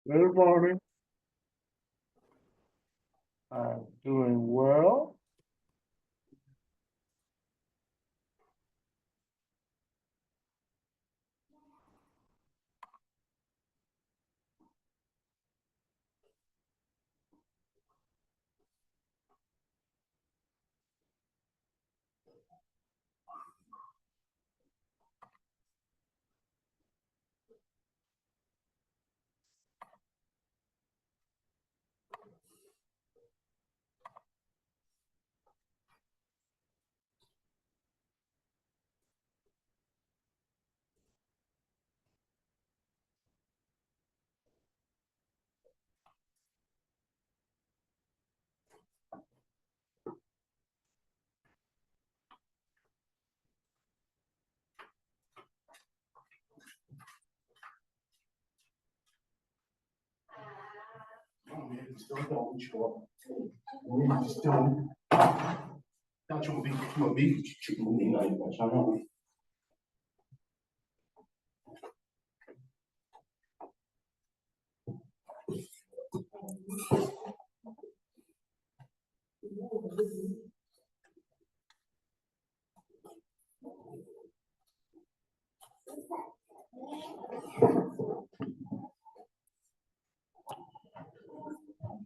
Good morning. I'm doing well.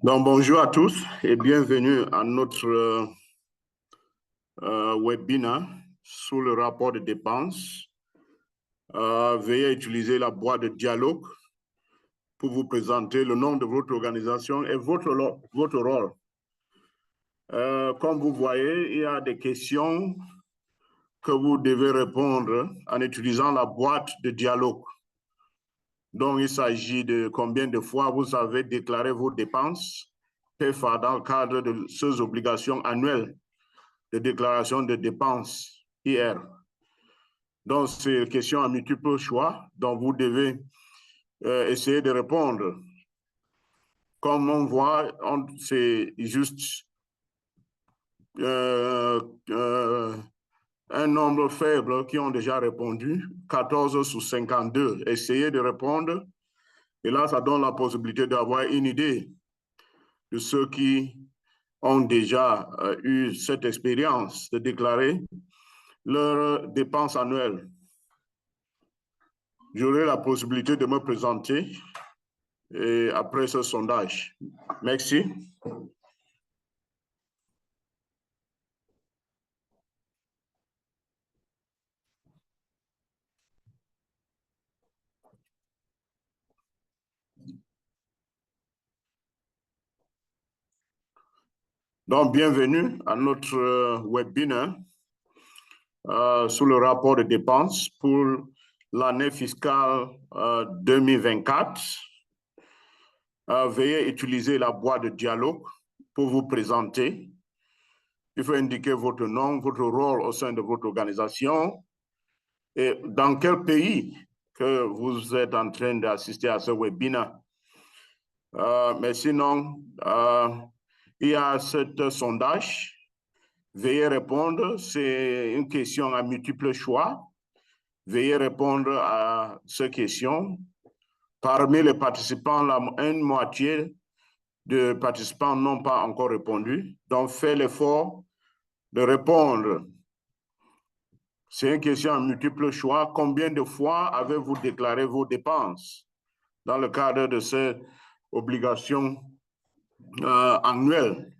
Donc, bonjour à tous et bienvenue à notre webinaire sur le rapport de dépenses. Veuillez utiliser la boîte de dialogue pour vous présenter le nom de votre organisation et votre rôle. Comme vous voyez, il y a des questions que vous devez répondre en utilisant la boîte de dialogue. Donc, il s'agit de combien de fois vous avez déclaré vos dépenses PEFA dans le cadre de ces obligations annuelles de déclaration de dépenses IR. Donc, c'est une question à multiples choix, donc vous devez essayer de répondre. Comme on voit, c'est juste un nombre faible qui ont déjà répondu, 14 sur 52. Essayez de répondre, et là, ça donne la possibilité d'avoir une idée de ceux qui ont déjà eu cette expérience de déclarer leurs dépenses annuelles. J'aurai la possibilité de me présenter et après ce sondage. Merci. Donc, bienvenue à notre webinaire sur le rapport de dépenses pour l'année fiscale 2024. Veuillez utiliser la boîte de dialogue pour vous présenter. Il faut indiquer votre nom, votre rôle au sein de votre organisation et dans quel pays que vous êtes en train d'assister à ce webinaire. Mais sinon, il y a ce sondage. Veuillez répondre. C'est une question à multiples choix. Veuillez répondre à ces questions. Parmi les participants, une moitié de participants n'ont pas encore répondu. Donc, faites l'effort de répondre. C'est une question à multiples choix. Combien de fois avez-vous déclaré vos dépenses dans le cadre de ces obligations annuelles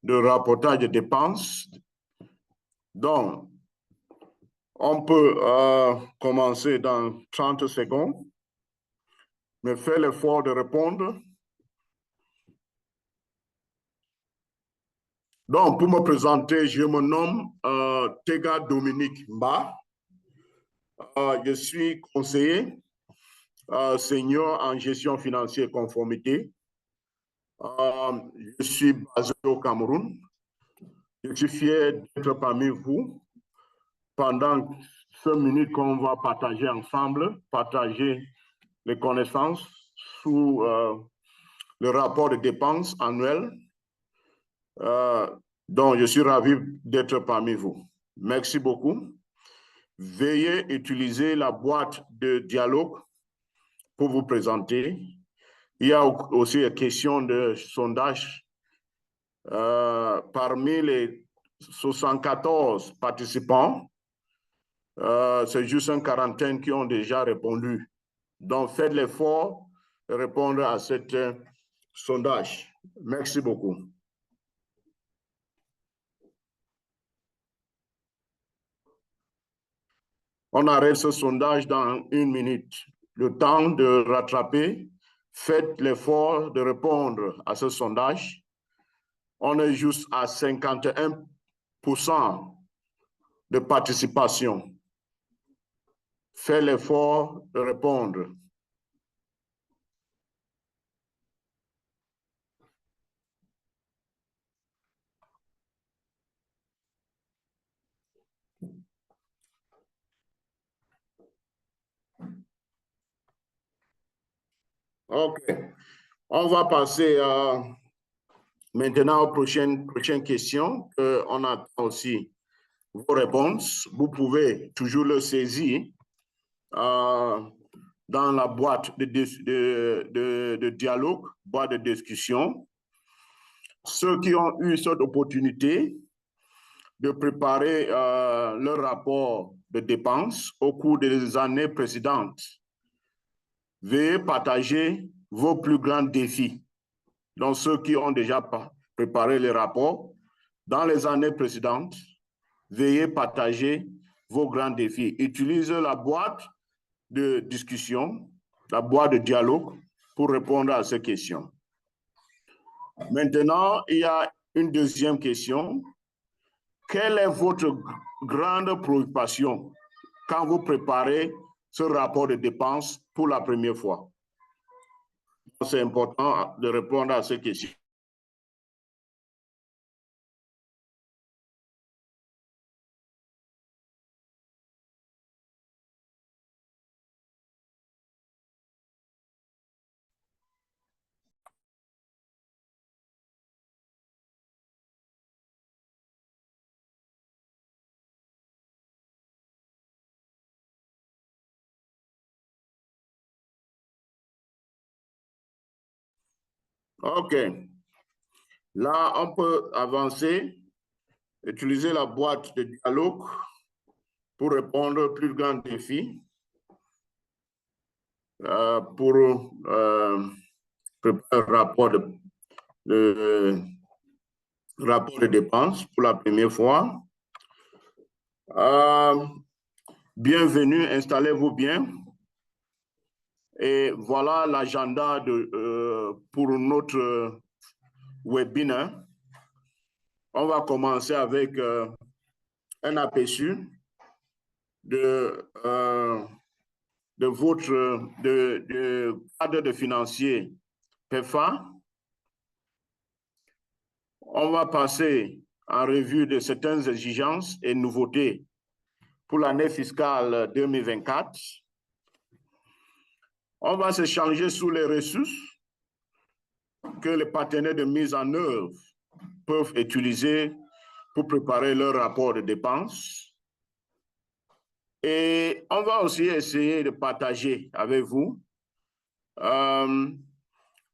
de rapportage de dépenses? Donc, on peut commencer dans 30 secondes, mais faites l'effort de répondre. Donc, pour me présenter, je me nomme Tega Dominique Mba. Je suis conseiller senior en gestion financière et conformité. Je suis basé au Cameroun. Je suis fier d'être parmi vous pendant 5 minutes qu'on va partager ensemble, partager les connaissances sous le rapport de dépenses annuel. Donc, je suis ravi d'être parmi vous. Merci beaucoup. Veuillez utiliser la boîte de dialogue pour vous présenter. Il y a aussi une question de sondage. Parmi les 74 participants, c'est juste une quarantaine qui ont déjà répondu. Donc, faites l'effort de répondre à ce sondage. Merci beaucoup. On arrête ce sondage dans 1 minute. Le temps de rattraper, faites l'effort de répondre à ce sondage. On est juste à 51% de participation. Faites l'effort de répondre. OK. On va passer maintenant aux prochaines questions. On attend aussi vos réponses. Vous pouvez toujours le saisir dans la boîte de dialogue, boîte de discussion. Ceux qui ont eu cette opportunité de préparer leur rapport de dépenses au cours des années précédentes, veuillez partager vos plus grands défis. Donc, ceux qui ont déjà préparé les rapports dans les années précédentes, veuillez partager vos grands défis. Utilisez la boîte de discussion, la boîte de dialogue pour répondre à ces questions. Maintenant, il y a une deuxième question. Quelle est votre grande préoccupation quand vous préparez ce rapport de dépenses pour la première fois? C'est important de répondre à ces questions. OK. Là, on peut avancer, utiliser la boîte de dialogue pour répondre aux plus grands défis, pour préparer un rapport de dépenses pour la première fois. Bienvenue, installez-vous bien. Et voilà l'agenda pour notre webinaire. On va commencer avec un aperçu de votre cadre de financier PEFA. On va passer en revue de certaines exigences et nouveautés pour l'année fiscale 2024. On va s'échanger sur les ressources que les partenaires de mise en œuvre peuvent utiliser pour préparer leur rapport de dépenses. Et on va aussi essayer de partager avec vous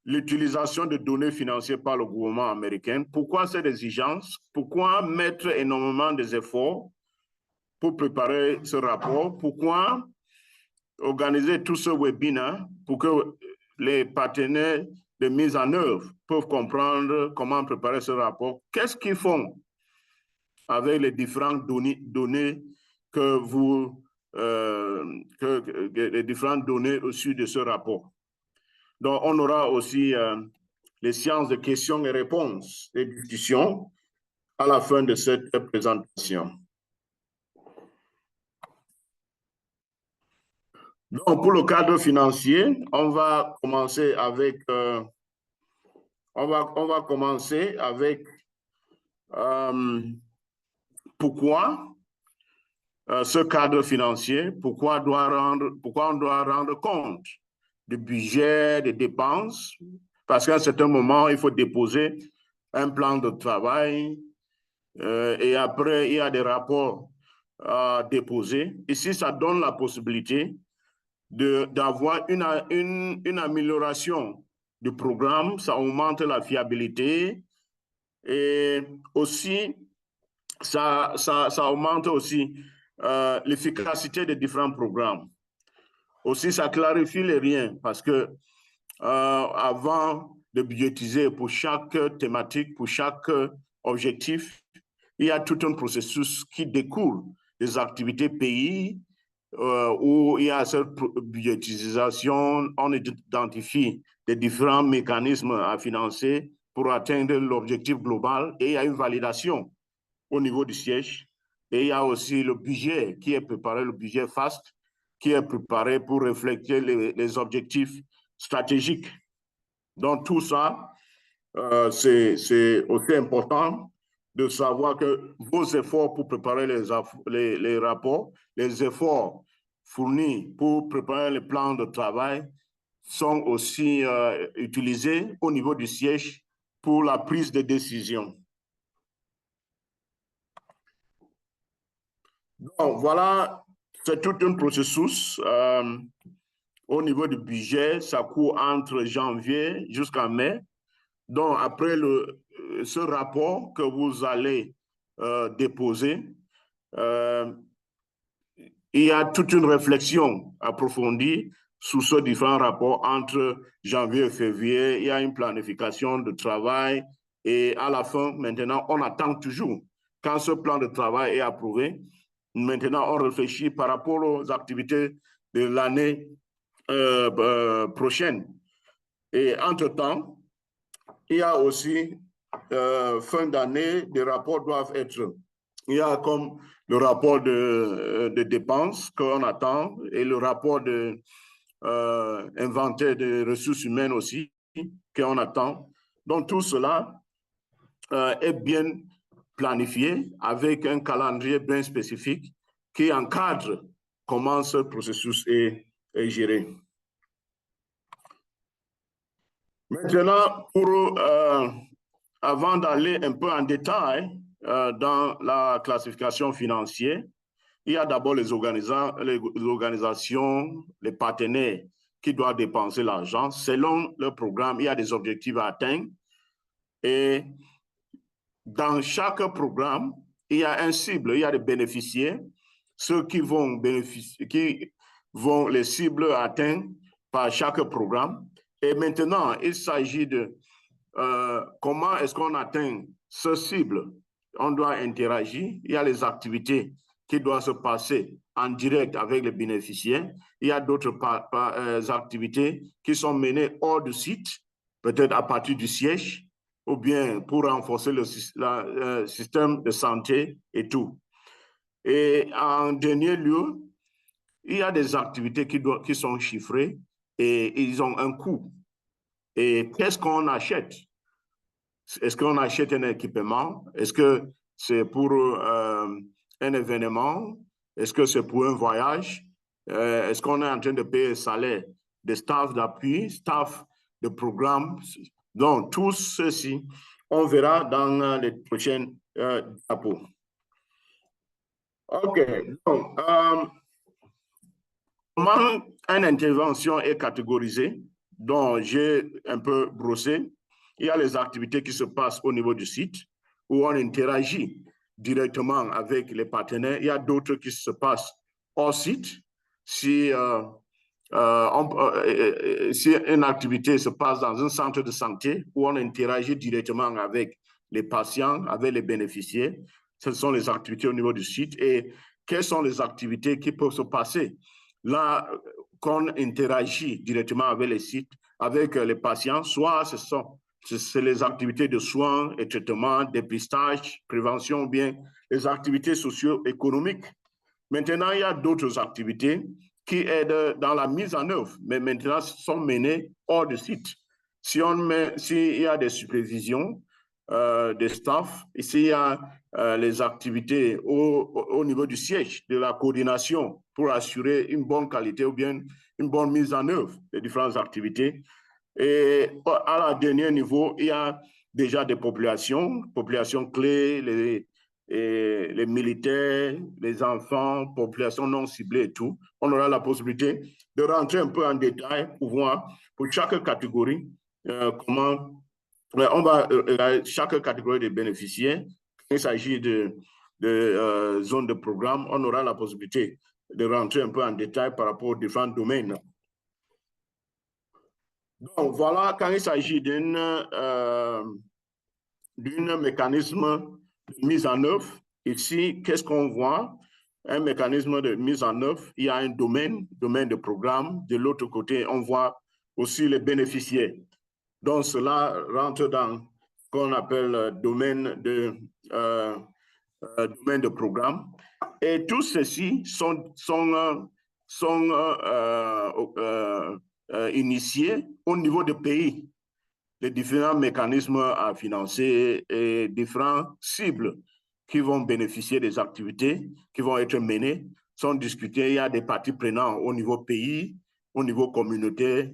l'utilisation de données financières par le gouvernement américain. Pourquoi cette exigence? Pourquoi mettre énormément d'efforts pour préparer ce rapport? Pourquoi organiser tout ce webinaire pour que les partenaires de mise en œuvre peuvent comprendre comment préparer ce rapport? Qu'est-ce qu'ils font avec les différentes données que les différentes données issues de ce rapport? Donc, on aura aussi les séances de questions et réponses et discussions à la fin de cette présentation. Donc, pour le cadre financier, on va commencer avec pourquoi ce cadre financier, pourquoi on doit rendre compte du budget, des dépenses, parce qu'à un certain moment, il faut déposer un plan de travail et après, il y a des rapports à déposer. Ici, ça donne la possibilité d'avoir une amélioration du programme, ça augmente la fiabilité et aussi, ça augmente aussi l'efficacité des différents programmes. Aussi, ça clarifie les liens parce que avant de budgétiser pour chaque thématique, pour chaque objectif, il y a tout un processus qui découle des activités pays où il y a cette budgétisation, on identifie les différents mécanismes à financer pour atteindre l'objectif global et il y a une validation au niveau du siège. Et il y a aussi le budget qui est préparé, le budget FAST, qui est préparé pour refléter les objectifs stratégiques. Donc, tout ça, c'est aussi important de savoir que vos efforts pour préparer les rapports, les efforts fournis pour préparer les plans de travail sont aussi utilisés au niveau du siège pour la prise de décision. Donc, voilà, c'est tout un processus. Au niveau du budget, ça court entre janvier jusqu'à mai. Donc, après ce rapport que vous allez déposer, il y a toute une réflexion approfondie sur ce différent rapport entre janvier et février. Il y a une planification de travail et à la fin, maintenant, on attend toujours. Quand ce plan de travail est approuvé, maintenant, on réfléchit par rapport aux activités de l'année prochaine. Et entre-temps, il y a aussi, fin d'année, des rapports doivent être, il y a comme le rapport de dépenses qu'on attend et le rapport de inventaire des ressources humaines aussi qu'on attend. Donc tout cela est bien planifié avec un calendrier bien spécifique qui encadre comment ce processus est géré. Maintenant, avant d'aller un peu en détail dans la classification financière, il y a d'abord les organisations, les partenaires qui doivent dépenser l'argent. Selon le programme, il y a des objectifs à atteindre. Et dans chaque programme, il y a un cible, il y a des bénéficiaires, ceux qui vont bénéficier, qui vont les cibles atteintes par chaque programme. Et maintenant, il s'agit de comment est-ce qu'on atteint ce cible. On doit interagir. Il y a les activités qui doivent se passer en direct avec les bénéficiaires. Il y a d'autres activités qui sont menées hors du site, peut-être à partir du siège, ou bien pour renforcer le système de santé et tout. Et en dernier lieu, il y a des activités qui sont chiffrées et ils ont un coût. Et qu'est-ce qu'on achète? Est-ce qu'on achète un équipement? Est-ce que c'est pour un événement? Est-ce que c'est pour un voyage? Est-ce qu'on est en train de payer le salaire des staffs d'appui, staff de programme? Donc, tout ceci, on verra dans les prochaines diapos. OK. Donc, comment une intervention est catégorisée? Donc, j'ai un peu brossé. Il y a les activités qui se passent au niveau du site où on interagit directement avec les partenaires. Il y a d'autres qui se passent hors site. Si une activité se passe dans un centre de santé où on interagit directement avec les patients, avec les bénéficiaires, ce sont les activités au niveau du site. Et quelles sont les activités qui peuvent se passer là qu'on interagit directement avec les sites, avec les patients, soit c'est les activités de soins et traitements, dépistage, prévention, ou bien les activités socio-économiques. Maintenant, il y a d'autres activités qui aident dans la mise en œuvre, mais maintenant sont menées hors du site. S'il y a des supervisions, des staffs, ici il y a les activités au niveau du siège, de la coordination pour assurer une bonne qualité ou bien une bonne mise en œuvre des différentes activités. Et à la dernier niveau, il y a déjà des populations clés, les militaires, les enfants, populations non ciblées et tout. On aura la possibilité de rentrer un peu en détail pour voir pour chaque catégorie comment chaque catégorie de bénéficiaires, il s'agit de zones de programme, on aura la possibilité de rentrer un peu en détail par rapport aux différents domaines. Donc, voilà, quand il s'agit d'un mécanisme de mise en œuvre, ici, qu'est-ce qu'on voit? Un mécanisme de mise en œuvre, il y a un domaine de programme. De l'autre côté, on voit aussi les bénéficiaires. Donc, cela rentre dans ce qu'on appelle domaine de programme. Et tout ceci sont initiés au niveau des pays. Les différents mécanismes à financer et différentes cibles qui vont bénéficier des activités qui vont être menées sont discutées. Il y a des parties prenantes au niveau pays, au niveau communautaire,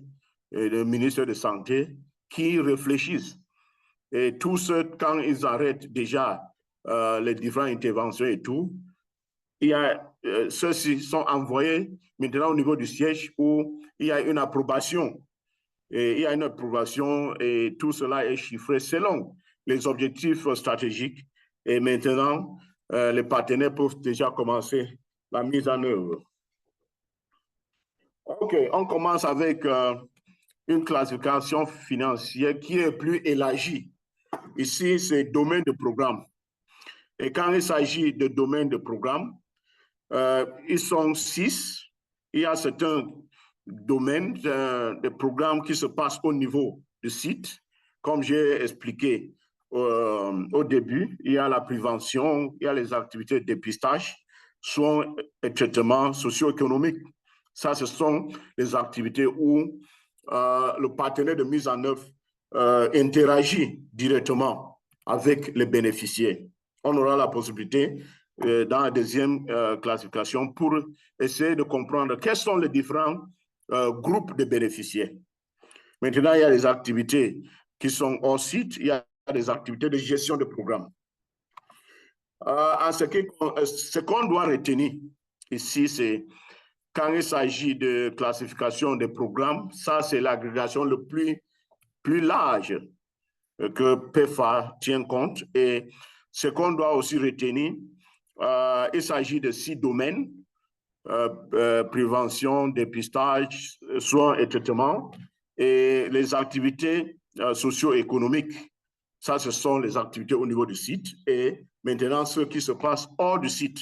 et le ministère de Santé qui réfléchissent. Et tous, quand ils arrêtent déjà les différentes interventions et tout, ceux-ci sont envoyés maintenant au niveau du siège où il y a une approbation. Et il y a une approbation et tout cela est chiffré selon les objectifs stratégiques. Et maintenant, les partenaires peuvent déjà commencer la mise en œuvre. OK, on commence avec une classification financière qui est plus élargie. Ici, c'est domaine de programme. Et quand il s'agit de domaine de programme, ils sont 6. Il y a certains domaines de programmes qui se passent au niveau du site. Comme j'ai expliqué au début, il y a la prévention, il y a les activités de dépistage, soins et traitements socio-économiques. Ça, ce sont les activités où le partenaire de mise en œuvre interagit directement avec les bénéficiaires. On aura la possibilité dans la deuxième classification pour essayer de comprendre quels sont les différents groupes de bénéficiaires. Maintenant, il y a les activités qui sont hors site, il y a des activités de gestion de programme. Ce qu'on doit retenir ici, c'est quand il s'agit de classification des programmes, ça c'est l'agrégation le plus large que PEFA tient compte. Et ce qu'on doit aussi retenir, il s'agit de 6 domaines, prévention, dépistage, soins et traitements, et les activités socio-économiques. Ça, ce sont les activités au niveau du site. Et maintenant, ce qui se passe hors du site.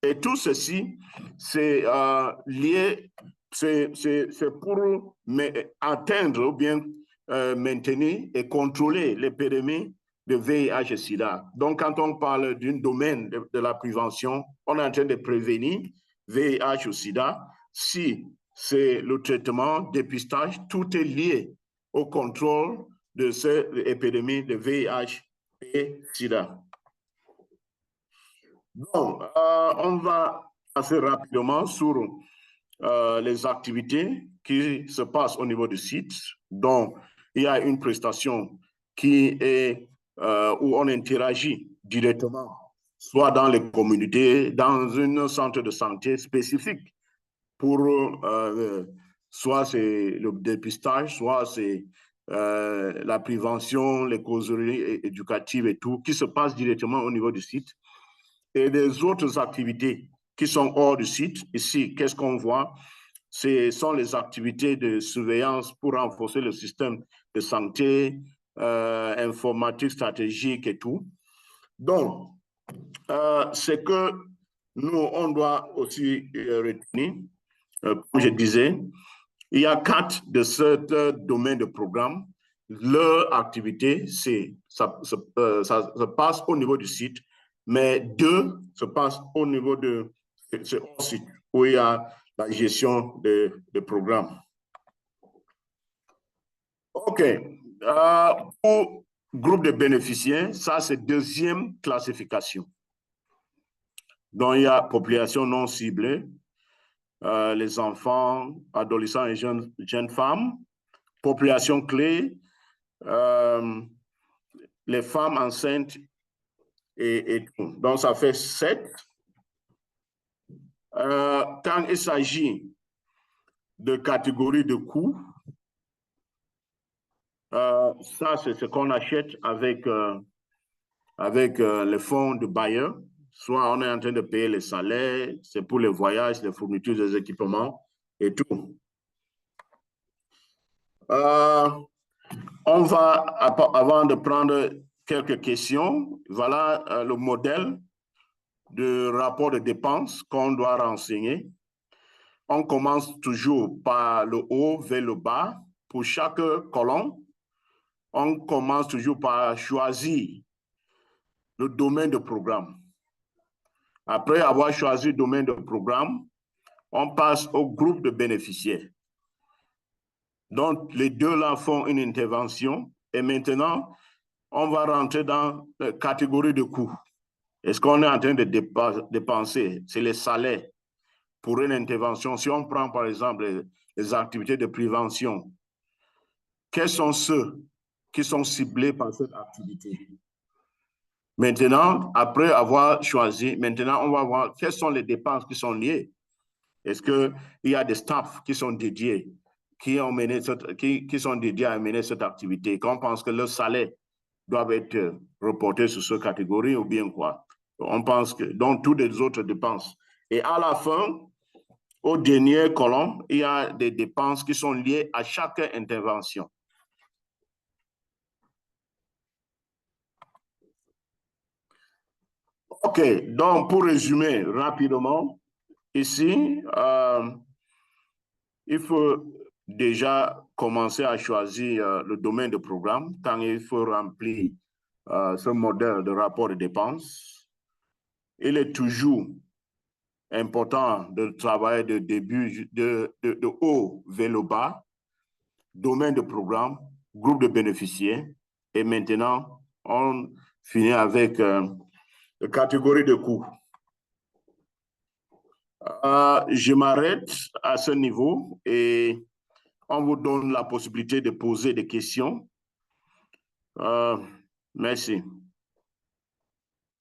Et tout ceci, c'est lié, c'est pour atteindre ou bien maintenir et contrôler l'épidémie de VIH et SIDA. Donc, quand on parle d'un domaine de la prévention, on est en train de prévenir VIH ou SIDA. Si c'est le traitement, dépistage, tout est lié au contrôle de cette épidémie de VIH et SIDA. Donc, on va passer rapidement sur les activités qui se passent au niveau du site. Donc, il y a une prestation qui est où on interagit directement, soit dans les communautés, dans un centre de santé spécifique pour soit c'est le dépistage, soit c'est la prévention, les causeries éducatives et tout, qui se passe directement au niveau du site. Et des autres activités qui sont hors du site. Ici, qu'est-ce qu'on voit? Ce sont les activités de surveillance pour renforcer le système de santé, informatique, stratégique et tout. Donc, c'est que nous, on doit aussi retenir, comme je disais, il y a 4 de ce domaine de programme. Leur activité, ça se passe au niveau du site, mais 2 se passent au niveau de ce site où il y a la gestion de programmes. OK. Pour groupe de bénéficiaires, ça c'est deuxième classification. Donc, il y a population non ciblée, les enfants, adolescents et jeunes femmes, population clé, les femmes enceintes et tout. Donc, ça fait 7. Quand il s'agit de catégories de coûts, Ça, c'est ce qu'on achète avec les fonds de bailleurs. Soit on est en train de payer les salaires, c'est pour les voyages, les fournitures des équipements et tout. On va, avant de prendre quelques questions, voilà le modèle de rapport de dépenses qu'on doit renseigner. On commence toujours par le haut vers le bas. Pour chaque colonne, on commence toujours par choisir le domaine de programme. Après avoir choisi le domaine de programme, on passe au groupe de bénéficiaires. Donc, les deux là font une intervention et maintenant, on va rentrer dans la catégorie de coûts. Est-ce qu'on est en train de dépenser? C'est les salaires pour une intervention. Si on prend par exemple les activités de prévention, quels sont ceux qui sont ciblés par cette activité? Maintenant, après avoir choisi, maintenant, on va voir quelles sont les dépenses qui sont liées. Est-ce qu'il y a des staffs qui sont dédiés, qui sont dédiés à mener cette activité, qu'on pense que leur salaire doivent être reportés sur cette catégorie ou bien quoi? On pense que, donc, toutes les autres dépenses. Et à la fin, au dernier colonne, il y a des dépenses qui sont liées à chaque intervention. OK, donc pour résumer rapidement, ici, il faut déjà commencer à choisir le domaine de programme quand il faut remplir ce modèle de rapport de dépenses. Il est toujours important de travailler de début de haut vers le bas, domaine de programme, groupe de bénéficiaires, et maintenant, on finit avec la catégorie de coûts. Je m'arrête à ce niveau et on vous donne la possibilité de poser des questions. Merci.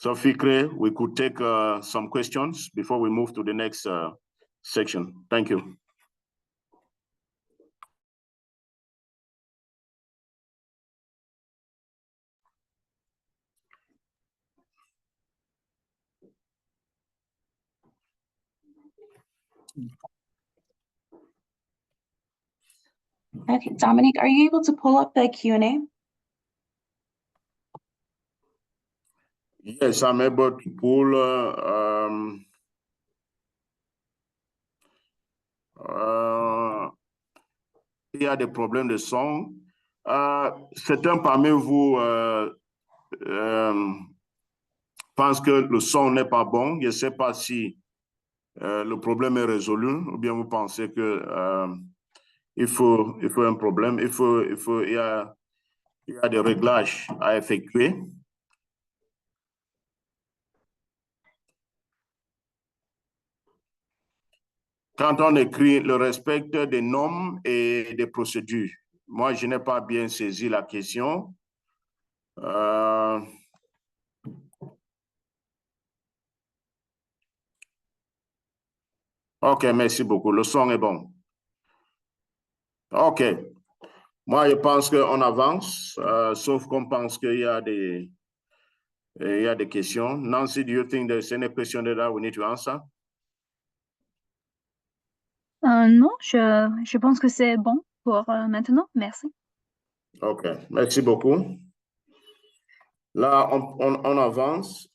So, Fikre, we could take some questions before we move to the next section. Thank you. Okay, Dominic, are you able to pull up the Q&A? Yes, I'm able to pull. Il y a des problèmes de son. Certains parmi vous pensent que le son n'est pas bon. Je ne sais pas si le problème est résolu ou bien vous pensez que il faut un problème. Il y a des réglages à effectuer. Quand on écrit le respect des normes et des procédures, moi, je n'ai pas bien saisi la question. OK, merci beaucoup. Le son est bon. OK. Moi, je pense qu'on avance, sauf qu'on pense qu'il y a des questions. Nancy, do you think there's any question that we need to answer? Non, je pense que c'est bon pour maintenant. Merci. OK, merci beaucoup. Là, on avance.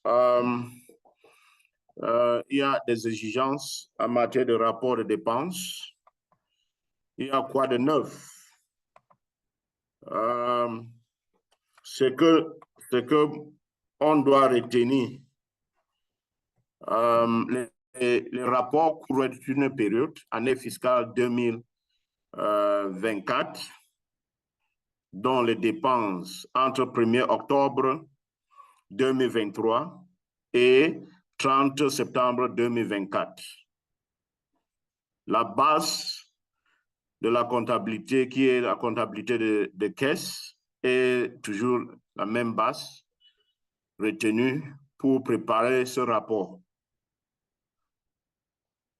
Il y a des exigences en matière de rapport de dépenses. Il y a quoi de neuf? Ce que on doit retenir, les rapports courant d'une période, année fiscale 2024, dont les dépenses entre 1er octobre 2023 et 30 septembre 2024. La base de la comptabilité, qui est la comptabilité de caisse, est toujours la même base retenue pour préparer ce rapport.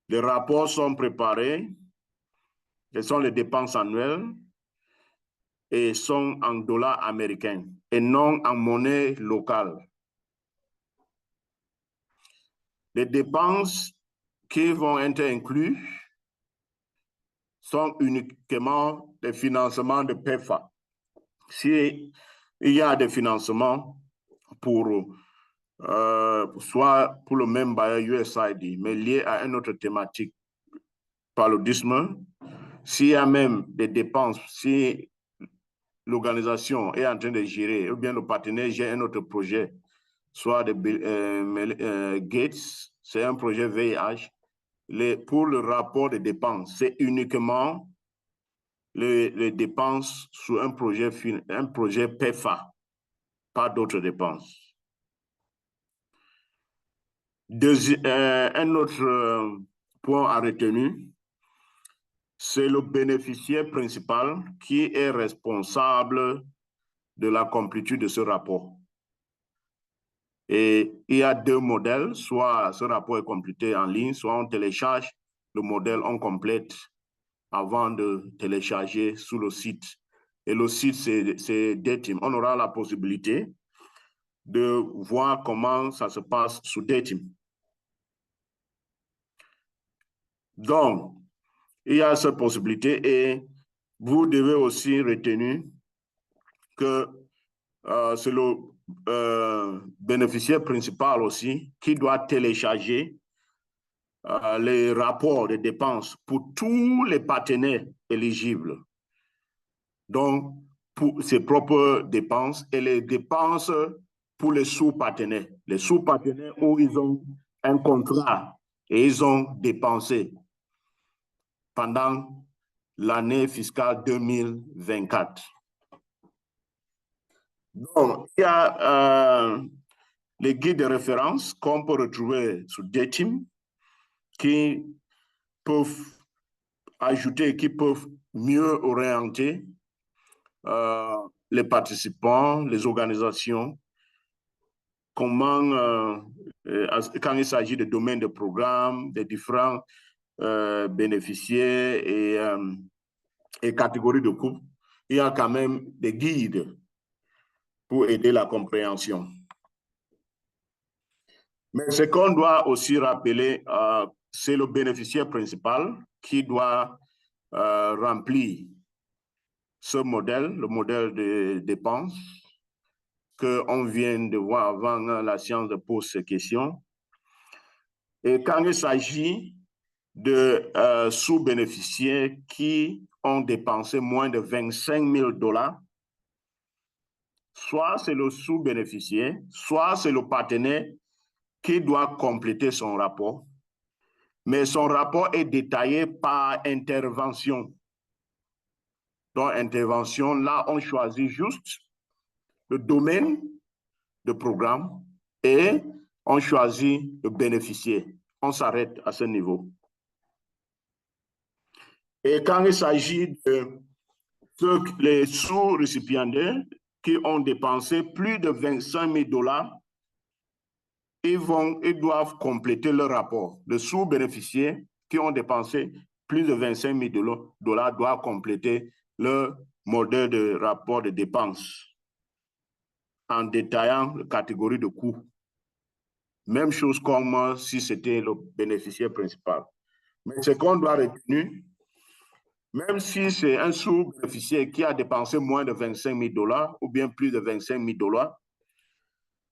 Les rapports sont préparés, ce sont les dépenses annuelles, et sont en dollars américains et non en monnaie locale. Les dépenses qui vont être incluses sont uniquement des financements de PEFA. S'il y a des financements pour soit pour le même bailleur USAID, mais lié à une autre thématique, paludisme, s'il y a même des dépenses, si l'organisation est en train de gérer, ou bien le partenaire gère un autre projet, soit de Gates, c'est un projet VIH, pour le rapport de dépenses, c'est uniquement les dépenses sur un projet PEFA, pas d'autres dépenses. Un autre point à retenir, c'est le bénéficiaire principal qui est responsable de la complétude de ce rapport. Et il y a deux modèles, soit ce rapport est complété en ligne, soit on télécharge le modèle, on complète avant de télécharger sur le site. Et le site, c'est DayTeam. On aura la possibilité de voir comment ça se passe sur DayTeam. Donc, il y a cette possibilité et vous devez aussi retenir que c'est le bénéficiaire principal aussi qui doit télécharger les rapports de dépenses pour tous les partenaires éligibles. Donc, pour ses propres dépenses et les dépenses pour les sous-partenaires. Les sous-partenaires où ils ont un contrat et ils ont dépensé pendant l'année fiscale 2024. Donc, il y a les guides de référence qu'on peut retrouver sur DayTeam qui peuvent ajouter, qui peuvent mieux orienter les participants, les organisations, comment, quand il s'agit de domaines de programme, des différents bénéficiaires et catégories de coûts, il y a quand même des guides pour aider la compréhension. Mais ce qu'on doit aussi rappeler, c'est le bénéficiaire principal qui doit remplir ce modèle, le modèle de dépenses qu'on vient de voir avant la séance de pose ces questions. Et quand il s'agit de sous-bénéficiaires qui ont dépensé moins de 25 000 $, soit c'est le sous-bénéficiaire, soit c'est le partenaire qui doit compléter son rapport. Mais son rapport est détaillé par intervention. Donc, intervention, là, on choisit juste le domaine de programme et on choisit le bénéficiaire. On s'arrête à ce niveau. Et quand il s'agit de les sous-récipiendaires qui ont dépensé plus de 25 000 $, ils doivent compléter leur rapport. Les sous-bénéficiaires qui ont dépensé plus de 25 000 $ doivent compléter leur modèle de rapport de dépenses en détaillant la catégorie de coûts. Même chose comme si c'était le bénéficiaire principal. Mais ce qu'on doit retenir, même si c'est un sous-bénéficiaire qui a dépensé moins de 25 000 $ ou bien plus de 25 000 $,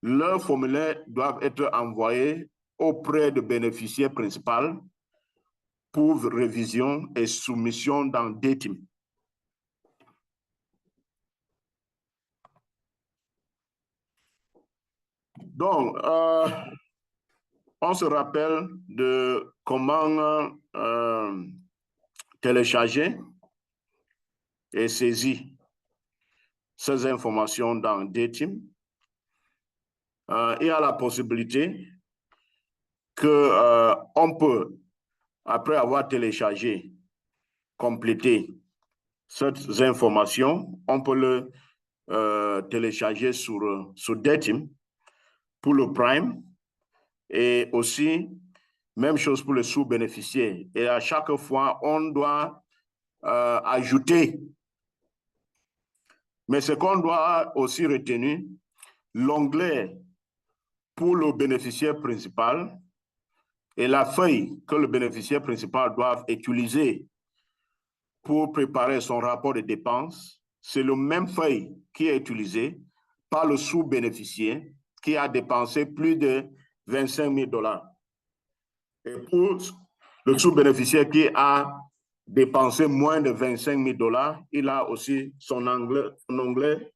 leurs formulaires doivent être envoyés auprès du bénéficiaire principal pour révision et soumission dans DayTeam. Donc, on se rappelle de comment télécharger et saisir ces informations dans DayTeam. Il y a la possibilité qu'on peut, après avoir téléchargé, compléter ces informations, on peut le télécharger sur DayTeam pour le Prime et aussi, même chose pour le sous-bénéficiaire. Et à chaque fois, on doit ajouter Mais ce qu'on doit aussi retenir, l'onglet pour le bénéficiaire principal et la feuille que le bénéficiaire principal doit utiliser pour préparer son rapport de dépenses, c'est le même feuille qui est utilisée par le sous-bénéficiaire qui a dépensé plus de 25 000 $. Et pour le sous-bénéficiaire qui a dépensé moins de 25 000 $, il a aussi son onglet.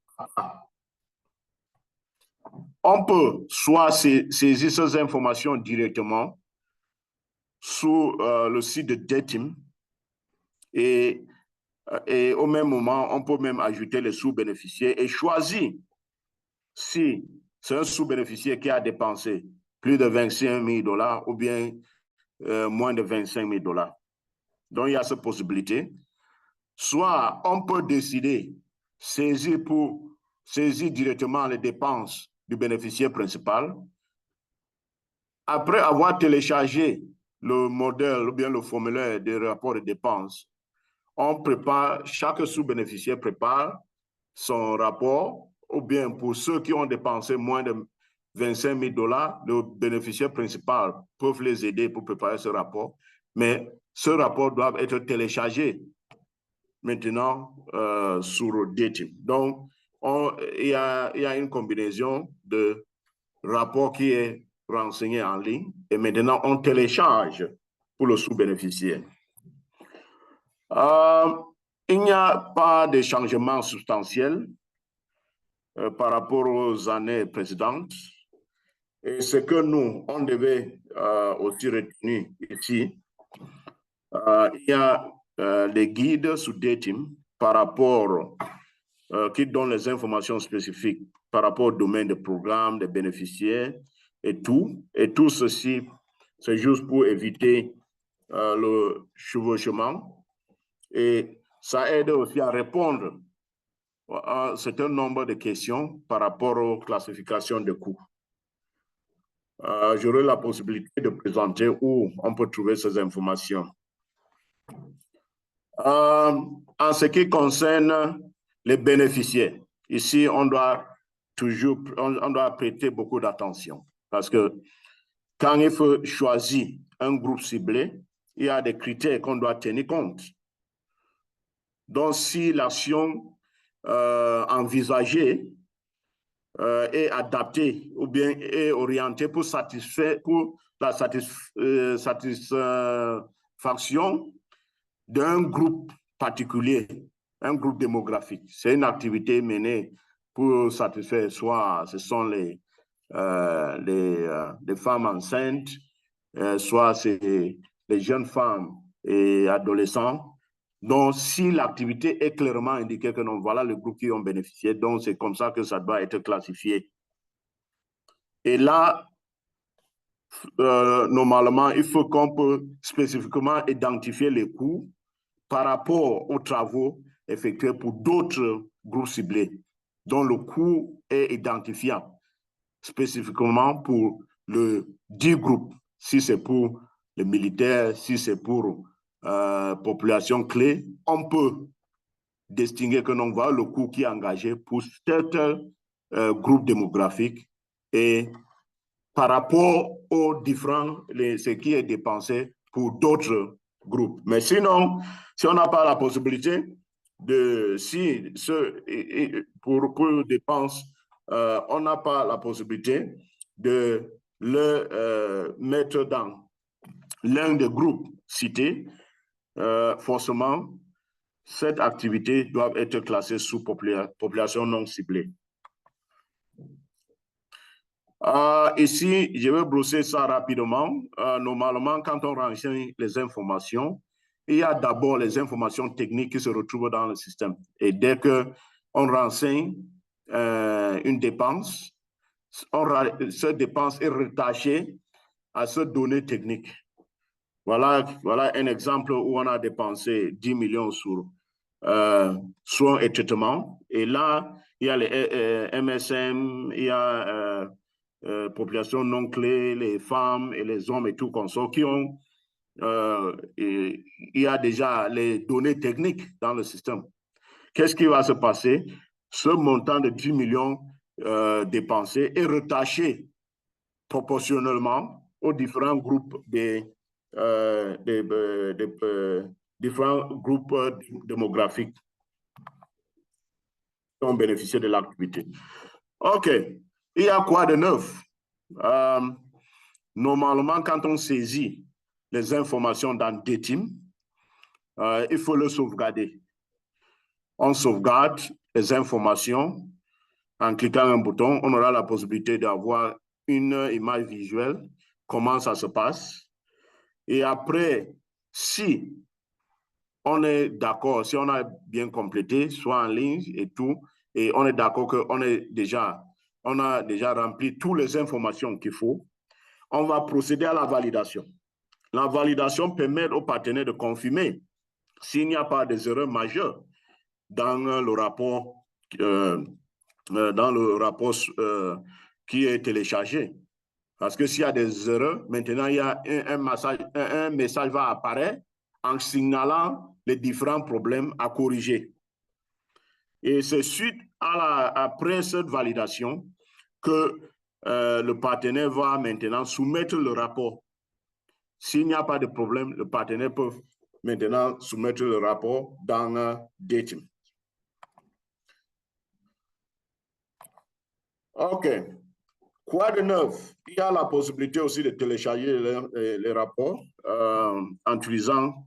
On peut soit saisir ces informations directement sur le site de DETIM et au même moment, on peut même ajouter les sous-bénéficiaires et choisir si c'est un sous-bénéficiaire qui a dépensé plus de 25 000 $ ou bien moins de 25 000 $. Donc, il y a cette possibilité. Soit on peut décider saisir directement les dépenses du bénéficiaire principal. Après avoir téléchargé le modèle ou bien le formulaire de rapport de dépenses, on prépare, chaque sous-bénéficiaire prépare son rapport, ou bien pour ceux qui ont dépensé moins de 25 000 $, le bénéficiaire principal peut les aider pour préparer ce rapport, mais ce rapport doit être téléchargé maintenant sur DETIM. Donc, il y a une combinaison de rapports qui est renseigné en ligne et maintenant on télécharge pour le sous-bénéficiaire. Il n'y a pas de changement substantiel par rapport aux années précédentes. Et ce que nous, on devait aussi retenir ici, il y a les guides sous DETIM par rapport, qui donnent les informations spécifiques par rapport au domaine des programmes, des bénéficiaires et tout. Et tout ceci, c'est juste pour éviter le chevauchement. Et ça aide aussi à répondre à un certain nombre de questions par rapport aux classifications de coûts. J'aurai la possibilité de présenter où on peut trouver ces informations. En ce qui concerne les bénéficiaires, ici, on doit prêter beaucoup d'attention parce que quand il faut choisir un groupe ciblé, il y a des critères qu'on doit tenir compte. Donc, si l'action envisagée est adaptée ou bien est orientée pour la satisfaction d'un groupe particulier, un groupe démographique. C'est une activité menée pour satisfaire, soit ce sont les femmes enceintes, soit c'est les jeunes femmes et adolescents. Donc, si l'activité est clairement indiquée que non, voilà le groupe qui ont bénéficié, donc c'est comme ça que ça doit être classifié. Et là, normalement, il faut qu'on peut spécifiquement identifier les coûts par rapport aux travaux effectués pour d'autres groupes ciblés, dont le coût est identifiable spécifiquement pour le 10 groupes, si c'est pour les militaires, si c'est pour population clé, on peut distinguer que l'on voit le coût qui est engagé pour certains groupes démographiques et par rapport aux différents, ce qui est dépensé pour d'autres groupes. Mais sinon, si on n'a pas la possibilité de, pour dépenses, on n'a pas la possibilité de le mettre dans l'un des groupes cités, forcément, cette activité doit être classée sous population non ciblée. Ici, je vais brosser ça rapidement. Normalement, quand on renseigne les informations, il y a d'abord les informations techniques qui se retrouvent dans le système. Et dès qu'on renseigne une dépense, cette dépense est rattachée à cette donnée technique. Voilà un exemple où on a dépensé 10 millions sur soins et traitements. Et là, il y a les MSM, il y a population non clé, les femmes et les hommes et tout consort qui ont, il y a déjà les données techniques dans le système. Qu'est-ce qui va se passer? ce montant de 10 millions dépensés est retaché proportionnellement aux différents groupes différents groupes démographiques qui ont bénéficié de l'activité. OK. Il y a quoi de neuf? Normalement, quand on saisit les informations dans DTIM, il faut le sauvegarder. On sauvegarde les informations. En cliquant un bouton, on aura la possibilité d'avoir une image visuelle, comment ça se passe. Et après, si on est d'accord, si on a bien complété, soit en ligne et tout, et on est d'accord qu'on a déjà rempli toutes les informations qu'il faut, on va procéder à la validation. La validation permet aux partenaires de confirmer s'il n'y a pas des erreurs majeures dans le rapport qui est téléchargé. Parce que s'il y a des erreurs, maintenant, il y a un message va apparaître en signalant les différents problèmes à corriger. Et c'est suite après cette validation que le partenaire va maintenant soumettre le rapport. S'il n'y a pas de problème, le partenaire peut maintenant soumettre le rapport dans DTIM. OK. Quoi de neuf? Il y a la possibilité aussi de télécharger les rapports en utilisant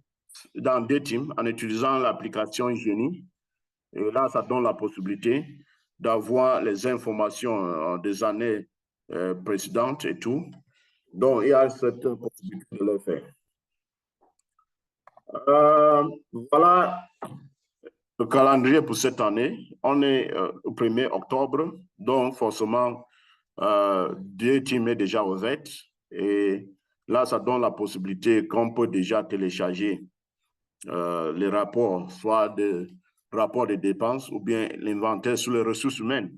dans DTIM, en utilisant l'application Genie. Et là, ça donne la possibilité d'avoir les informations des années précédentes et tout. Donc, il y a cette possibilité de le faire. Voilà le calendrier pour cette année. On est au 1er octobre, donc forcément, DTIM est déjà ouvert. Et là, ça donne la possibilité qu'on peut déjà télécharger les rapports, soit de rapport de dépenses ou bien l'inventaire sur les ressources humaines.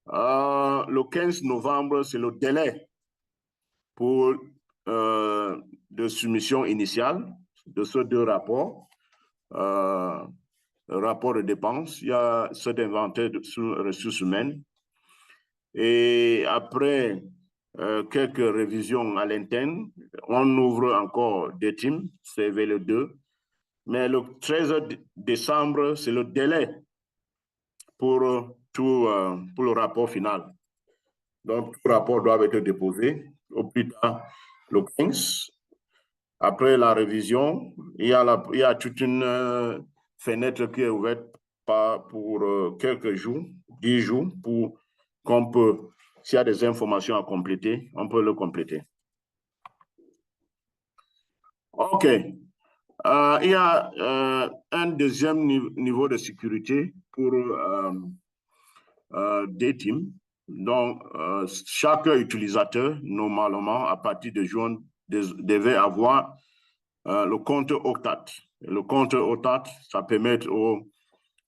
Le 15 novembre, c'est le délai pour de soumission initiale de ces deux rapports. Rapport de dépenses, il y a cet inventaire sur les ressources humaines. Et après quelques révisions à l'interne, on ouvre encore des teams, c'est vers le 2. Mais le 13 décembre, c'est le délai pour le rapport final. Donc, tout le rapport doit être déposé au plus tard le 15. Après la révision, il y a toute une fenêtre qui est ouverte pour quelques jours, 10 jours, pour qu'on peut, s'il y a des informations à compléter, on peut le compléter. OK. Il y a un deuxième niveau de sécurité pour DTIM. Donc, chaque utilisateur, normalement, à partir de juin, devait avoir le compte OCTAT. Le compte OCTAT, ça permet aux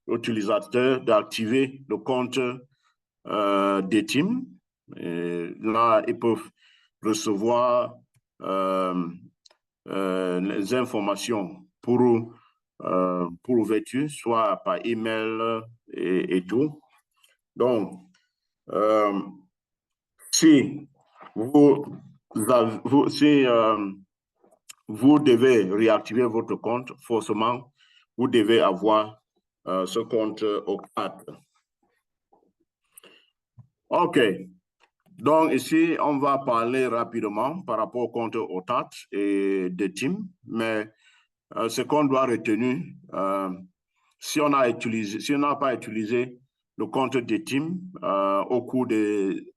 utilisateurs d'activer le compte DTIM. Et là, ils peuvent recevoir les informations pour l'ouverture, soit par email et tout. Donc, si vous devez réactiver votre compte, forcément, vous devez avoir ce compte OCTAT. OK. Donc, ici, on va parler rapidement par rapport au compte OCTAT et DTIM, mais ce qu'on doit retenir, si on n'a pas utilisé le compte DTIM au cours des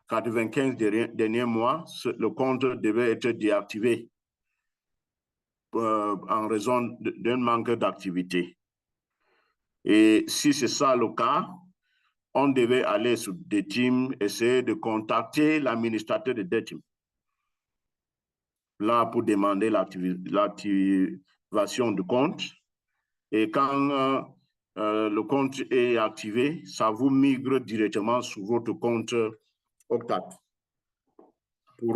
95 derniers mois, le compte devait être déactivé en raison d'un manque d'activité. Et si c'est ça le cas, on devait aller sur DTIM, essayer de contacter l'administrateur de DTIM. Là, pour demander l'activation du compte. Et quand le compte est activé, ça vous migre directement sur votre compte OCTAT pour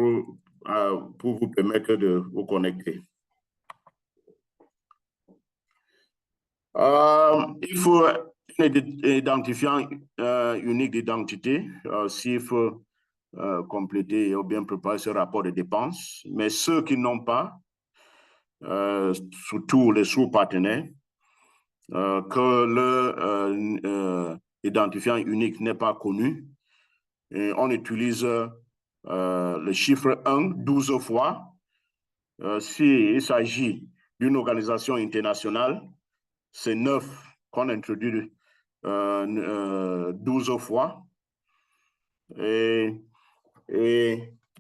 vous permettre de vous connecter. Il faut Identifiant unique d'identité, s'il faut compléter ou bien préparer ce rapport de dépenses, mais ceux qui n'ont pas, surtout les sous-partenaires, que le identifiant unique n'est pas connu, et on utilise le chiffre 1 12 fois. S'il s'agit d'une organisation internationale, c'est 9 qu'on introduit 12 fois. Et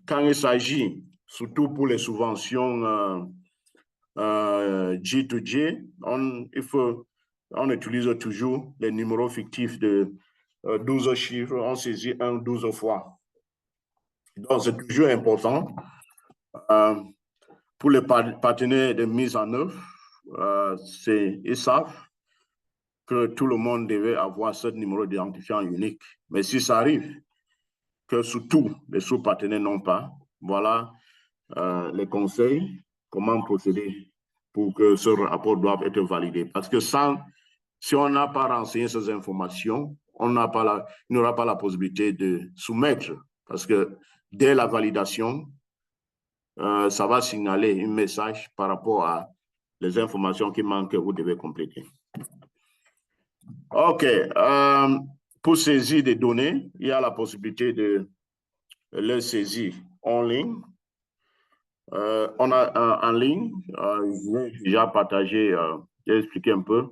quand il s'agit, surtout pour les subventions G2G, on utilise toujours les numéros fictifs de 12 chiffres, on saisit 12 fois. Donc, c'est toujours important pour les partenaires de mise en œuvre. Ils savent que tout le monde devait avoir ce numéro d'identifiant unique. Mais si ça arrive, que surtout les sous-partenaires n'ont pas, voilà les conseils, comment procéder pour que ce rapport doive être validé. Parce que si on n'a pas renseigné ces informations, il n'aura pas la possibilité de soumettre. Parce que dès la validation, ça va signaler un message par rapport à les informations qui manquent que vous devez compléter. OK. Pour saisir des données, il y a la possibilité de les saisir en ligne. On a en ligne, j'ai déjà partagé, j'ai expliqué un peu.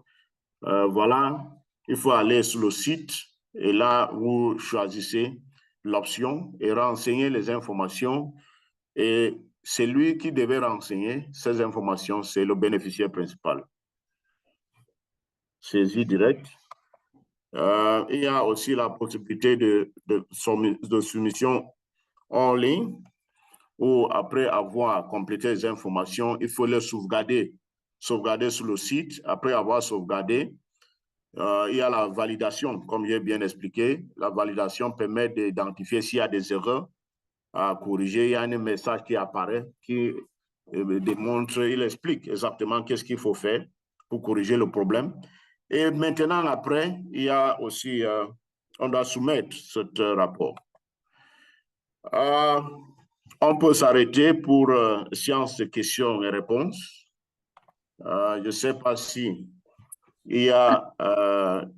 Voilà, il faut aller sur le site et là, vous choisissez l'option et renseigner les informations. Et c'est lui qui devait renseigner ces informations, c'est le bénéficiaire principal. Saisie directe. Il y a aussi la possibilité de soumission en ligne où après avoir complété les informations, il faut les sauvegarder sur le site. Après avoir sauvegardé, il y a la validation, comme j'ai bien expliqué. La validation permet d'identifier s'il y a des erreurs à corriger. Il y a un message qui apparaît qui démontre, il explique exactement qu'est-ce qu'il faut faire pour corriger le problème. Et maintenant, après, il y a aussi, on doit soumettre ce rapport. On peut s'arrêter pour séance de questions et réponses. Je ne sais pas si il y a